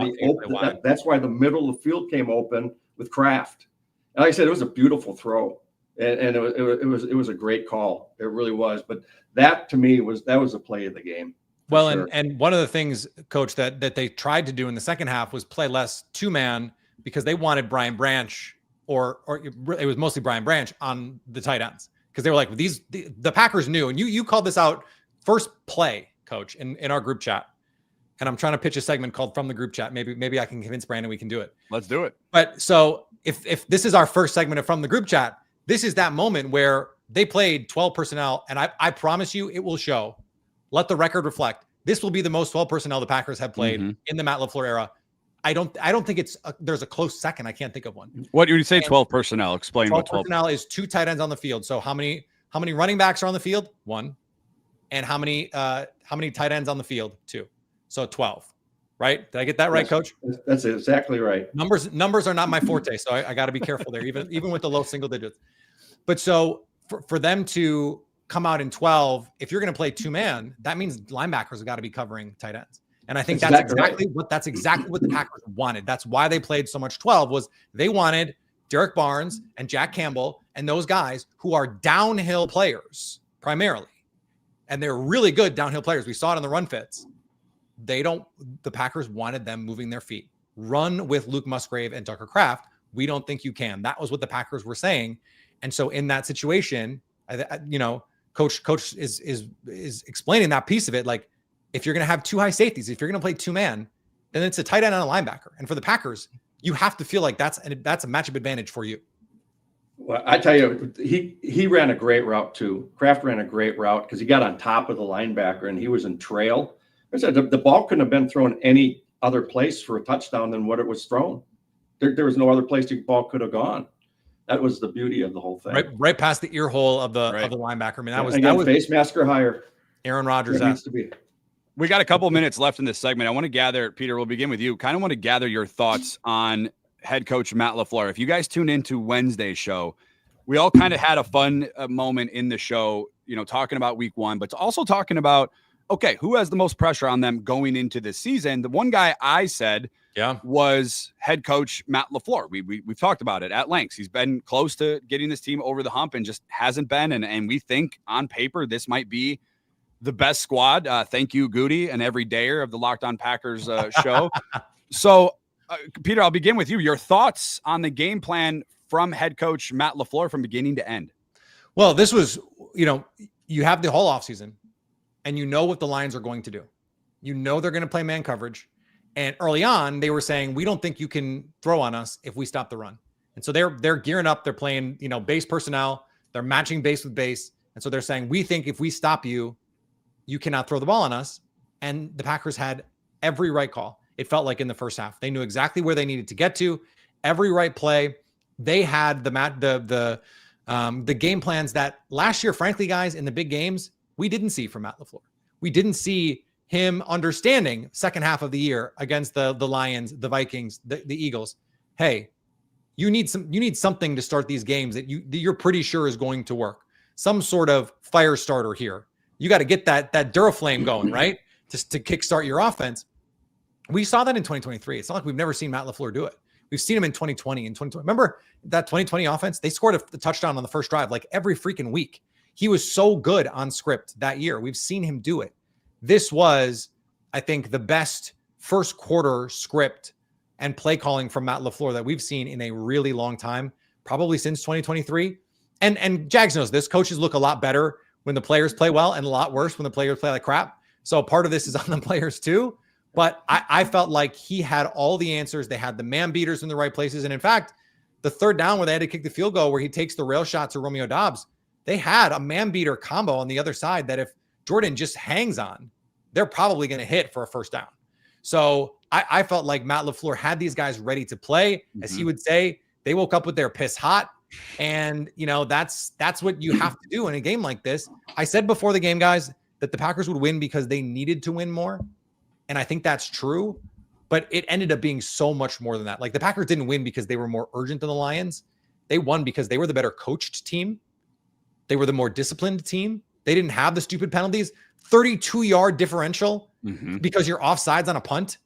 that's why the middle of the field came open with Kraft. And like I said, it was a beautiful throw, and it was a great call. It really was. But that to me was a play of the game. Well, sure. and one of the things, Coach, that they tried to do in the second half was play less 2-man because they wanted Brian Branch or it was mostly Brian Branch on the tight ends because they were like the Packers knew, and you called this out first play, Coach, in our group chat. And I'm trying to pitch a segment called From the Group Chat. Maybe I can convince Brandon we can do it. Let's do it. But so if this is our first segment of From the Group Chat, this is that moment where they played 12 personnel, and I promise you it will show. Let the record reflect. This will be the most 12 personnel the Packers have played in the Matt LaFleur era. I don't think there's a close second. I can't think of one. What do you say? 12 personnel. Explain 12 what 12 personnel is. 2 tight ends on the field. So how many running backs are on the field? 1. And how many tight ends on the field? 2. So 12, right? Did I get that right, Coach? That's exactly right. Numbers are not my forte, so I got to be careful there, even with the low single digits. But so for them to come out in 12, if you're going to play 2-man, that means linebackers have got to be covering tight ends. And I think that's exactly what the Packers wanted. That's why they played so much 12 was they wanted Derek Barnes and Jack Campbell and those guys who are downhill players primarily. And they're really good downhill players. We saw it on the run fits. The Packers wanted them moving their feet. Run with Luke Musgrave and Tucker Kraft We don't think you can. That was what the Packers were saying. And so in that situation, coach is explaining that piece of it. Like, if you're going to have two high safeties, if you're going to play two man, then it's a tight end and a linebacker. And for the Packers, you have to feel like that's a matchup advantage for you. Well, I tell you, he ran a great route too. Kraft ran a great route because he got on top of the linebacker and he was in trail. I said the ball couldn't have been thrown any other place for a touchdown than what it was thrown. There was no other place the ball could have gone. That was the beauty of the whole thing. Right past the ear hole of the linebacker. I mean, that was face mask or higher. Aaron Rodgers needs to be. We got a couple minutes left in this segment. I want to gather, Peter, we'll begin with you. Kind of want to gather your thoughts on head coach Matt LaFleur. If you guys tune into Wednesday's show, we all kind of had a fun moment in the show, talking about week one, but also talking about, okay, who has the most pressure on them going into this season? The one guy I said was head coach Matt LaFleur. We've talked about it at length. He's been close to getting this team over the hump and just hasn't been. And we think on paper, this might be the best squad. Thank you, Goody, and every dayer of the Locked On Packers show. So, Peter, I'll begin with you. Your thoughts on the game plan from head coach Matt LaFleur from beginning to end? Well, this was, you have the whole offseason and you know what the Lions are going to do. You know they're going to play man coverage. And early on, they were saying, we don't think you can throw on us if we stop the run. And so they're gearing up. They're playing, base personnel. They're matching base with base. And so they're saying, we think if we stop you, you cannot throw the ball on us. And the Packers had every right call. It felt like in the first half, they knew exactly where they needed to get to. Every right play. They had the game plans that last year, frankly, guys, in the big games, we didn't see from Matt LaFleur. We didn't see him understanding second half of the year against the Lions, the Vikings, the Eagles. Hey, you need something to start these games that you're pretty sure is going to work. Some sort of fire starter here. You got to get that Duraflame going, right? Just to kickstart your offense. We saw that in 2023. It's not like we've never seen Matt LaFleur do it. We've seen him in 2020 and 2020. Remember that 2020 offense? They scored a touchdown on the first drive like every freaking week. He was so good on script that year. We've seen him do it. This was, I think, the best first quarter script and play calling from Matt LaFleur that we've seen in a really long time, probably since 2023. And Jags knows this. Coaches look a lot better when the players play well and a lot worse when the players play like crap. So part of this is on the players too. But I felt like he had all the answers. They had the man beaters in the right places. And in fact, the third down where they had to kick the field goal where he takes the rail shot to Romeo Doubs, they had a man beater combo on the other side that if Jordan just hangs on, they're probably going to hit for a first down. So I felt like Matt LaFleur had these guys ready to play. As he would say, they woke up with their piss hot. And, that's what you have to do in a game like this. I said before the game, guys, that the Packers would win because they needed to win more. And I think that's true, but it ended up being so much more than that. Like the Packers didn't win because they were more urgent than the Lions. They won because they were the better coached team. They were the more disciplined team. They didn't have the stupid penalties. 32-yard differential because you're offsides on a punt.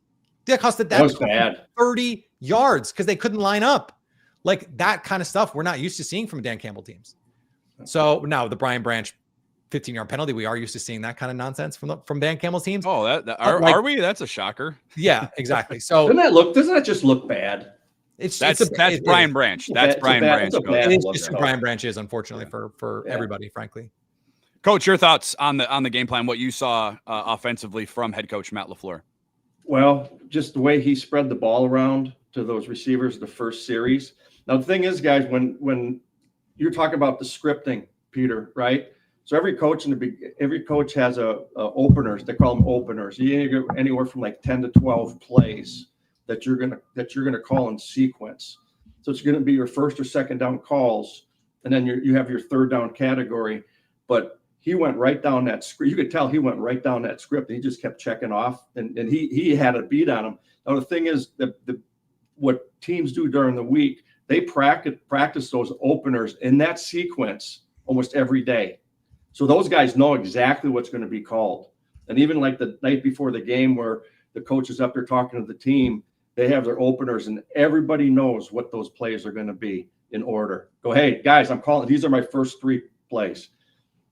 That costed that was bad. 30 yards because they couldn't line up. Like that kind of stuff we're not used to seeing from Dan Campbell teams. So now the Brian Branch 15-yard penalty, we are used to seeing that kind of nonsense from Dan Campbell's teams. Oh, are we? That's a shocker. Yeah, exactly. So doesn't that just look bad? That's Brian Branch. That's Brian Branch. It is just who Brian Branch is, unfortunately, for everybody, frankly. Coach, your thoughts on the game plan, what you saw offensively from head coach Matt LaFleur? Well, just the way he spread the ball around to those receivers the first series. Now, the thing is, guys, when you're talking about the scripting, Peter, right? So every coach has openers. They call them openers. You get anywhere from like 10 to 12 plays that you're gonna call in sequence. So it's gonna be your first or second down calls, and then you have your third down category. But he went right down that script. You could tell he went right down that script. And he just kept checking off, and he had a beat on him. Now the thing is, what teams do during the week, they practice those openers in that sequence almost every day. So those guys know exactly what's going to be called. And even like the night before the game where the coach is up there talking to the team, they have their openers and everybody knows what those plays are going to be in order. Go, hey, guys, I'm calling. These are my first 3 plays.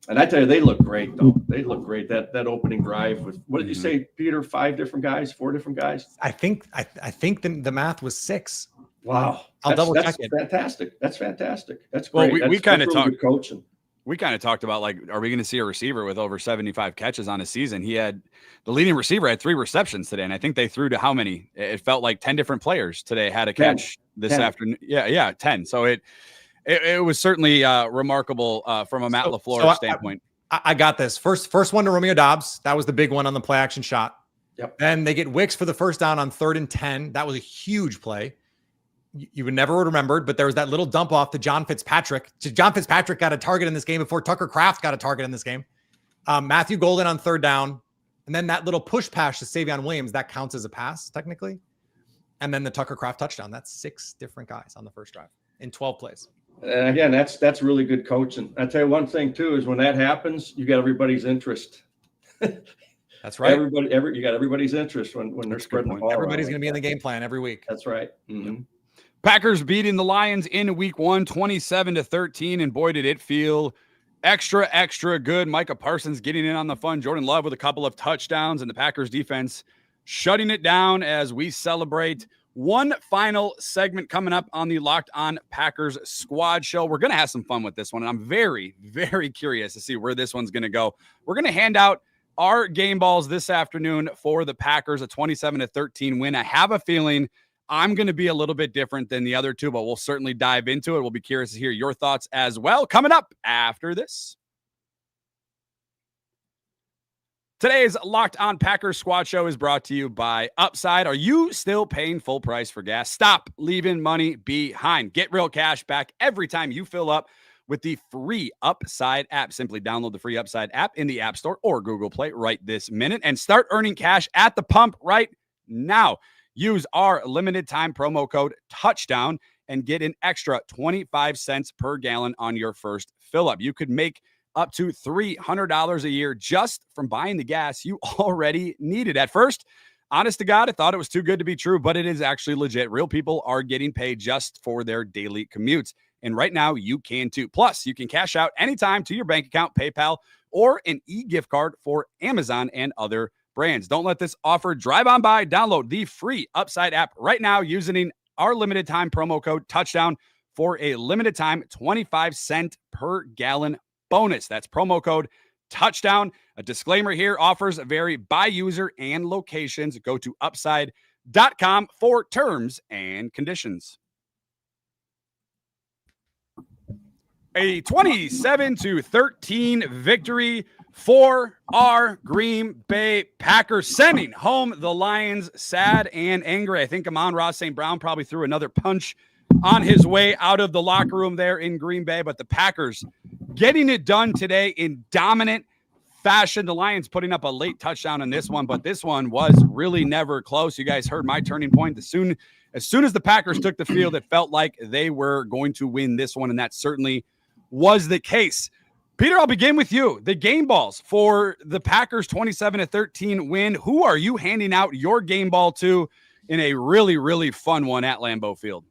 And I tell you, they look great, though. They look great. That opening drive with, what did you say, Peter, 4 different guys? I think the math was 6. Wow. I'll double check that's it. Fantastic. That's fantastic. That's Well, great. we kind of really talked good coaching. We kind of talked about, like, are we going to see a receiver with over 75 catches on a season? The leading receiver had 3 receptions today, and I think they threw to how many? It felt like 10 different players today had a catch this afternoon. Yeah, 10. So it was certainly remarkable from a Matt LaFleur standpoint. I got this. First one to Romeo Doubs. That was the big one on the play action shot. Yep. Then they get Wicks for the first down on 3rd and 10. That was a huge play. You would never have remembered, but there was that little dump off to John Fitzpatrick. John Fitzpatrick got a target in this game before Tucker Kraft got a target in this game. Matthew Golden on 3rd down. And then that little push pass to Savion Williams, that counts as a pass technically. And then the Tucker Kraft touchdown. That's 6 different guys on the first drive in 12 plays. And again, that's really good coaching. I'll tell you one thing too, is when that happens, you got everybody's interest. That's right. You got everybody's interest when they're spreading the ball. Everybody's going to be in the game plan every week. That's right. Mm-hmm. Packers beating the Lions in week 1, 27-13, and boy, did it feel extra good. Micah Parsons getting in on the fun. Jordan Love with a couple of touchdowns, and the Packers defense shutting it down as we celebrate. One final segment coming up on the Locked On Packers Squad Show. We're going to have some fun with this one, and I'm very, very curious to see where this one's going to go. We're going to hand out our game balls this afternoon for the Packers, a 27-13 win. I have a feeling I'm going to be a little bit different than the other two, but we'll certainly dive into it. We'll be curious to hear your thoughts as well. Coming up after this. Today's Locked On Packers Squad Show is brought to you by Upside. Are you still paying full price for gas? Stop leaving money behind. Get real cash back every time you fill up with the free Upside app. Simply download the free Upside app in the App Store or Google Play right this minute and start earning cash at the pump right now. Use our limited time promo code TOUCHDOWN and get an extra 25 cents per gallon on your first fill up. You could make up to $300 a year just from buying the gas you already needed. At first, honest to God, I thought it was too good to be true, but it is actually legit. Real people are getting paid just for their daily commutes. And right now you can too. Plus, you can cash out anytime to your bank account, PayPal, or an e-gift card for Amazon and other brands. Don't let this offer drive on by. Download the free Upside app right now using our limited time promo code TOUCHDOWN for a limited time 25 cent per gallon bonus. That's promo code TOUCHDOWN. A disclaimer here, offers vary by user and locations. Go to upside.com for terms and conditions. A 27-13 victory for our Green Bay Packers, sending home the Lions sad and angry. I think Amon-Ra St. Brown probably threw another punch on his way out of the locker room there in Green Bay, but the Packers getting it done today in dominant fashion. The Lions putting up a late touchdown in this one, but this one was really never close. You guys heard my turning point. As soon as the Packers took the field, it felt like they were going to win this one, and that certainly was the case. Peter, I'll begin with you. The game balls for the Packers 27-13 win. Who are you handing out your game ball to in a really, really fun one at Lambeau Field?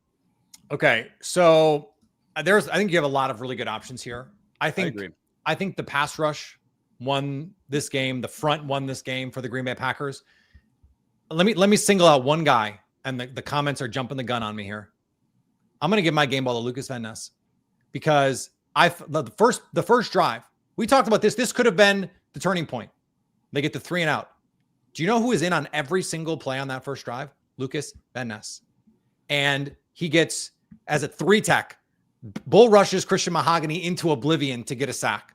Okay, so I think you have a lot of really good options here. I think the pass rush won this game. The front won this game for the Green Bay Packers. Let me single out one guy, and the comments are jumping the gun on me here. I'm going to give my game ball to Lucas Van Ness because the first drive, we talked about this. This could have been the turning point. They get the 3 and out. Do you know who is in on every single play on that first drive? Lucas Van Ness. And he gets, as a 3-tech, bull rushes Christian Mahogany into oblivion to get a sack.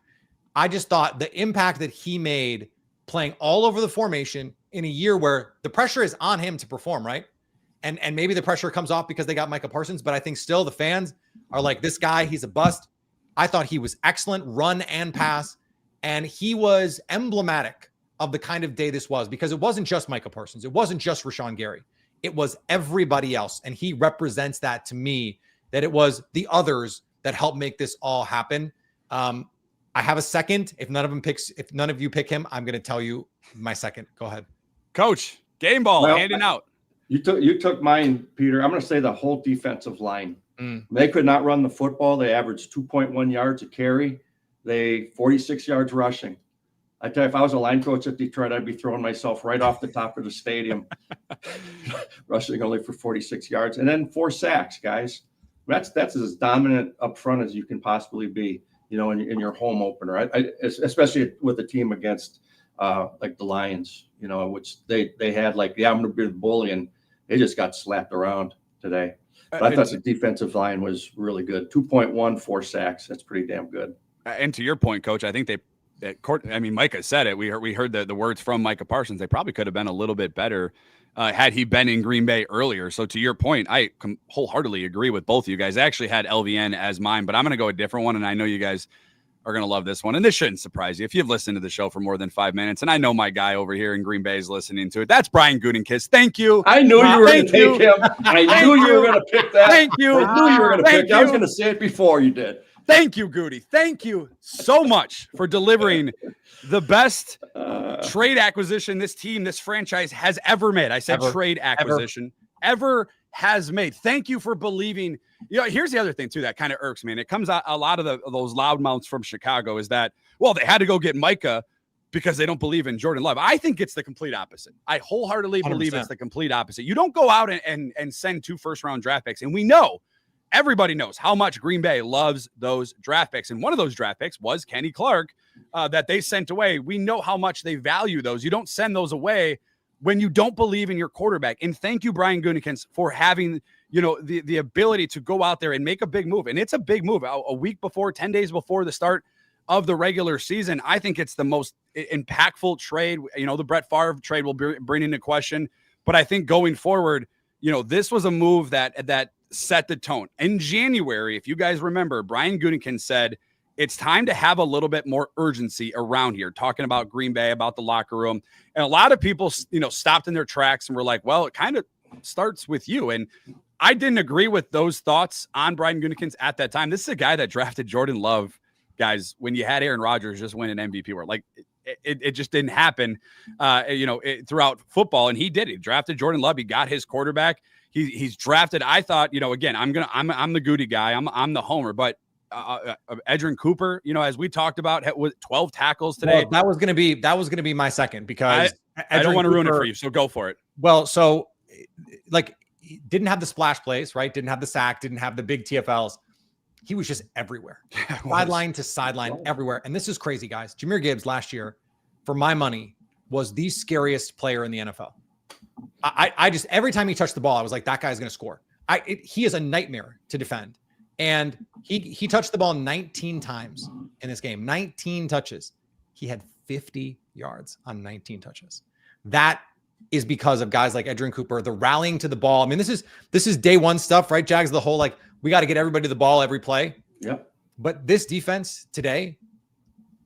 I just thought the impact that he made playing all over the formation in a year where the pressure is on him to perform, right? And maybe the pressure comes off because they got Micah Parsons, but I think still the fans are like, this guy, he's a bust. I thought he was excellent, run and pass, and he was emblematic of the kind of day this was, because it wasn't just Micah Parsons. It wasn't just Rashawn Gary. It was everybody else, and he represents that to me, that it was the others that helped make this all happen. I have a second. If none of you pick him, I'm going to tell you my second. Go ahead. Coach, game ball, handing out. You took mine, Peter. I'm going to say the whole defensive line. They could not run the football. They averaged 2.1 yards a carry. 46 yards rushing. I tell you, if I was a line coach at Detroit, I'd be throwing myself right off the top of the stadium, rushing only for 46 yards and then 4 sacks, guys. That's as dominant up front as you can possibly be, in your home opener. Especially with a team against like the Lions, which they had like, I'm going to be the bully, and they just got slapped around today. But I thought the defensive line was really good. 2.1, 4 sacks. That's pretty damn good. And to your point, Coach, I think Micah said it. We heard the words from Micah Parsons. They probably could have been a little bit better had he been in Green Bay earlier. So to your point, I wholeheartedly agree with both of you guys. I actually had LVN as mine, but I'm going to go a different one, and I know you guys are going to love this one. And this shouldn't surprise you if you've listened to the show for more than 5 minutes. And I know my guy over here in Green Bay is listening to it. That's Brian Gutekunst. Thank you. I knew you were going to take him. I knew you were going to pick that. Thank you. I knew you were going to pick that. I was going to say it before you did. Thank you, Goody. Thank you so much for delivering the best trade acquisition this franchise has ever made. I said trade acquisition ever has made. Thank you for believing. Here's the other thing too that kind of irks me, and it comes out a lot of those loudmouths from Chicago is that, well, they had to go get Micah because they don't believe in Jordan Love. I think it's the complete opposite. I wholeheartedly 100%. Believe it's the complete opposite. You don't go out and send 2 first-round draft picks, and we know. Everybody knows how much Green Bay loves those draft picks. And one of those draft picks was Kenny Clark that they sent away. We know how much they value those. You don't send those away when you don't believe in your quarterback. And thank you, Brian Gutekunst, for having, the ability to go out there and make a big move. And it's a big move. A week before, 10 days before the start of the regular season, I think it's the most impactful trade. The Brett Favre trade will bring into question. But I think going forward, this was a move that set the tone. In January, if you guys remember, Brian Gutekunst said, it's time to have a little bit more urgency around here, talking about Green Bay, about the locker room. And a lot of people, stopped in their tracks and were like, well, it kind of starts with you. And I didn't agree with those thoughts on Brian Gutekunst at that time. This is a guy that drafted Jordan Love, guys, when you had Aaron Rodgers just win an MVP award. Like, it just didn't happen, throughout football. And he did. He drafted Jordan Love. He got his quarterback. He's drafted. I thought, again, I'm the Goody guy. I'm the homer, but Edgerrin Cooper, as we talked about, with 12 tackles today. Well, that was going to be my second, because I don't want to ruin it for you. So go for it. Well, so like, didn't have the splash plays, right? Didn't have the sack, didn't have the big TFLs. He was just everywhere, sideline to sideline, everywhere. And this is crazy, guys. Jahmyr Gibbs last year, for my money, was the scariest player in the NFL. I just, every time he touched the ball, I was like, that guy's going to score. He is a nightmare to defend. And he touched the ball 19 times in this game, 19 touches. He had 50 yards on 19 touches. That is because of guys like Edgerrin Cooper, the rallying to the ball. I mean, this is day one stuff, right? Jags, the whole, like, we got to get everybody the ball every play. Yep. But this defense today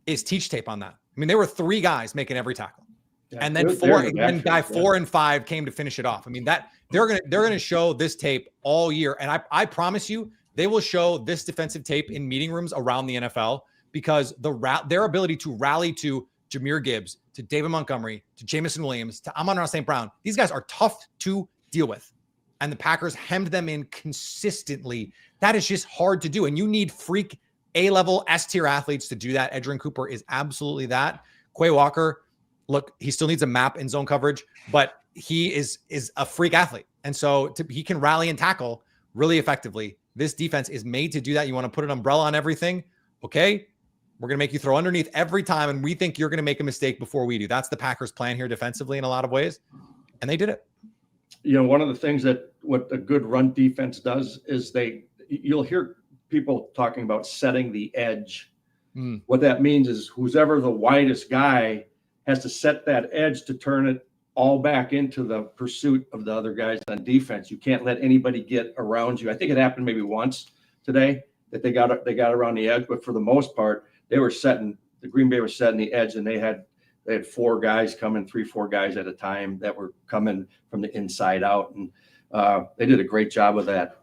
is teach tape on that. I mean, there were 3 guys making every tackle. Yeah, and then 4 and 5 came to finish it off. I mean, that they're gonna show this tape all year, and I promise you, they will show this defensive tape in meeting rooms around the NFL, because their ability to rally to Jahmyr Gibbs, to David Montgomery, to Jamison Williams, to Amon-Ra St. Brown. These guys are tough to deal with, and the Packers hemmed them in consistently. That is just hard to do, and you need freak A-level S-tier athletes to do that. Edgerrin Cooper is absolutely that. Quay Walker. Look, he still needs a map in zone coverage, but he is a freak athlete. And so he can rally and tackle really effectively. This defense is made to do that. You want to put an umbrella on everything? Okay, we're going to make you throw underneath every time, and we think you're going to make a mistake before we do. That's the Packers' plan here defensively in a lot of ways, and they did it. One of the things that what a good run defense does is you'll hear people talking about setting the edge. What that means is who's ever the widest guy has to set that edge to turn it all back into the pursuit of the other guys on defense. You can't let anybody get around you. I think it happened maybe once today that they got around the edge, but for the most part, the Green Bay was setting the edge, and they had 4 guys coming, 3-4 guys at a time that were coming from the inside out. And they did a great job of that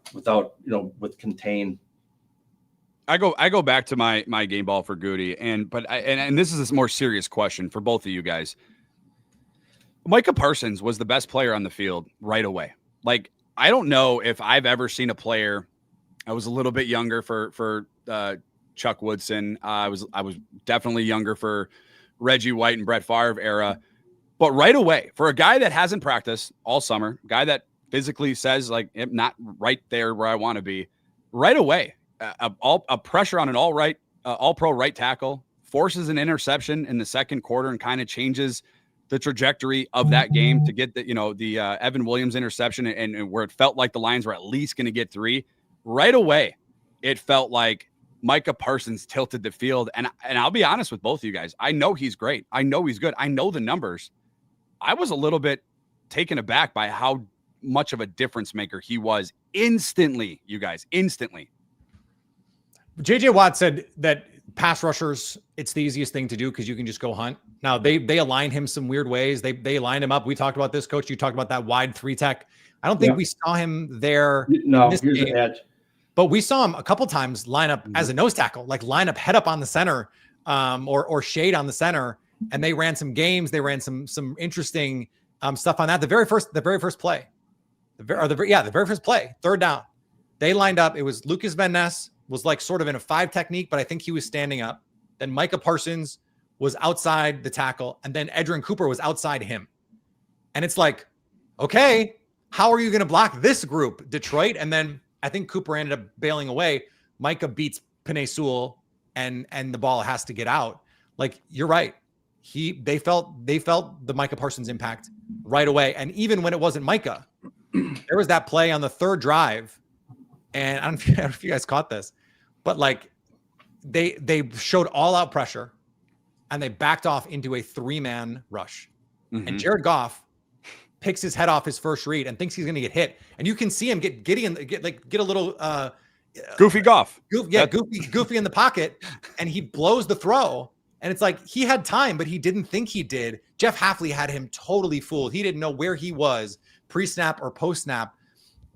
with contain. I go back to my game ball for Goody, and this is a more serious question for both of you guys. Micah Parsons was the best player on the field right away. Like, I don't know if I've ever seen a player. I was a little bit younger for Chuck Woodson. I was definitely younger for Reggie White and Brett Favre era. But right away, for a guy that hasn't practiced all summer, guy that physically says, like, I'm not right there where I want to be, right away, a pressure on an all-pro right tackle, forces an interception in the second quarter and kind of changes the trajectory of that game to get the Evan Williams interception and where it felt like the Lions were at least going to get 3. Right away, it felt like Micah Parsons tilted the field. And I'll be honest with both of you guys. I know he's great. I know he's good. I know the numbers. I was a little bit taken aback by how much of a difference maker he was instantly, you guys, instantly. JJ Watt said that pass rushers, it's the easiest thing to do because you can just go hunt. Now they align him some weird ways. They lined him up. We talked about this, Coach. You talked about that wide 3 tech. I don't think we saw him there. No, here's the edge. But we saw him a couple times line up as a nose tackle, like line up head up on the center, or shade on the center. And they ran some games. They ran some interesting stuff on that. The very first play, the very first play, 3rd down, they lined up. It was Lucas Van Ness was like sort of in a 5 technique, but I think he was standing up. Then Micah Parsons was outside the tackle, and then Edgerrin Cooper was outside him. And it's like, okay, how are you going to block this group, Detroit? And then I think Cooper ended up bailing away. Micah beats Penei Sewell, and the ball has to get out. Like, you're right. They felt the Micah Parsons impact right away. And even when it wasn't Micah, there was that play on the 3rd drive. And I don't know if you guys caught this, but like they showed all out pressure and they backed off into a 3-man rush. Mm-hmm. And Jared Goff picks his head off his first read and thinks he's going to get hit. And you can see him get a little goofy Goff. Goofy in the pocket, and he blows the throw. And it's like he had time, but he didn't think he did. Jeff Hafley had him totally fooled. He didn't know where he was pre-snap or post-snap.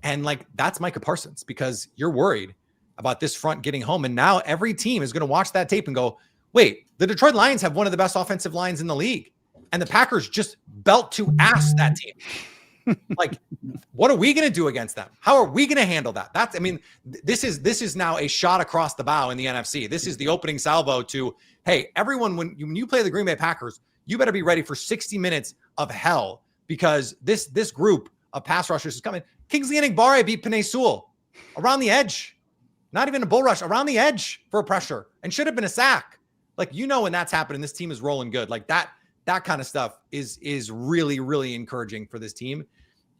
And like, that's Micah Parsons, because you're worried about this front getting home. And now every team is going to watch that tape and go, wait, the Detroit Lions have one of the best offensive lines in the league. And the Packers just belt to ass that team. Like, what are we going to do against them? How are we going to handle that? This is now a shot across the bow in the NFC. This is the opening salvo to, hey, everyone, when you play the Green Bay Packers, you better be ready for 60 minutes of hell, because this group of pass rushers is coming. Kingsley Enagbare beat Penei Sewell around the edge, not even a bull rush, around the edge for a pressure, and should have been a sack. Like, when that's happening, this team is rolling good. Like that kind of stuff is really, really encouraging for this team.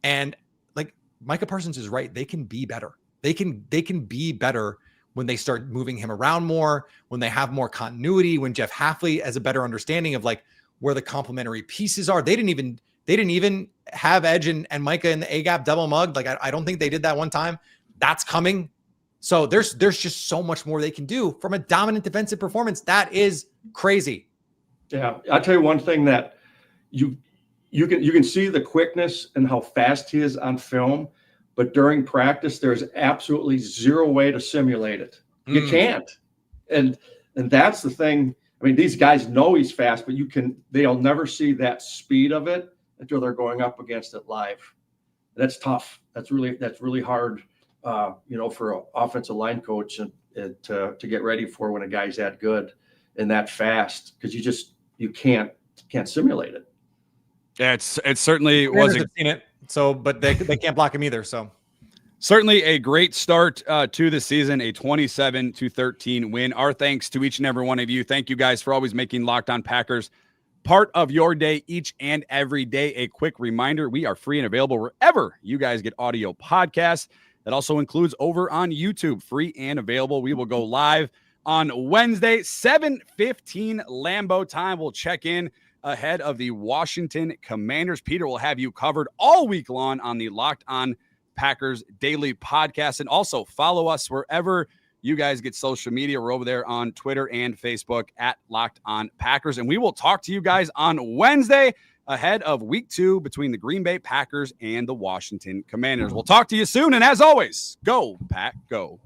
And like Micah Parsons is right. They can be better. They can be better when they start moving him around more, when they have more continuity, when Jeff Hafley has a better understanding of like where the complementary pieces are. They didn't even have Edge and Micah in the A-gap double mug. Like, I don't think they did that one time. That's coming. So there's just so much more they can do from a dominant defensive performance. That is crazy. Yeah. I'll tell you one thing that you can see the quickness and how fast he is on film, but during practice, there's absolutely zero way to simulate it. You can't. And that's the thing. I mean, these guys know he's fast, but they'll never see that speed of it until they're going up against it live. That's tough. That's really hard, for an offensive line coach to get ready for when a guy's that good and that fast, because you can't simulate it. Yeah, it certainly wasn't. Seen it, so but they can't block him either. So certainly a great start to the season, a 27-13 win. Our thanks to each and every one of you. Thank you guys for always making Locked On Packers part of your day each and every day. A quick reminder, we are free and available wherever you guys get audio podcasts. That also includes over on YouTube, free and available. We will go live on Wednesday, 7:15 Lambeau time. We'll check in ahead of the Washington Commanders. Peter will have you covered all week long on the Locked On Packers Daily Podcast. And also follow us wherever you guys get social media. We're over there on Twitter and Facebook at Locked On Packers. And we will talk to you guys on Wednesday ahead of week 2 between the Green Bay Packers and the Washington Commanders. We'll talk to you soon. And as always, go Pack, go.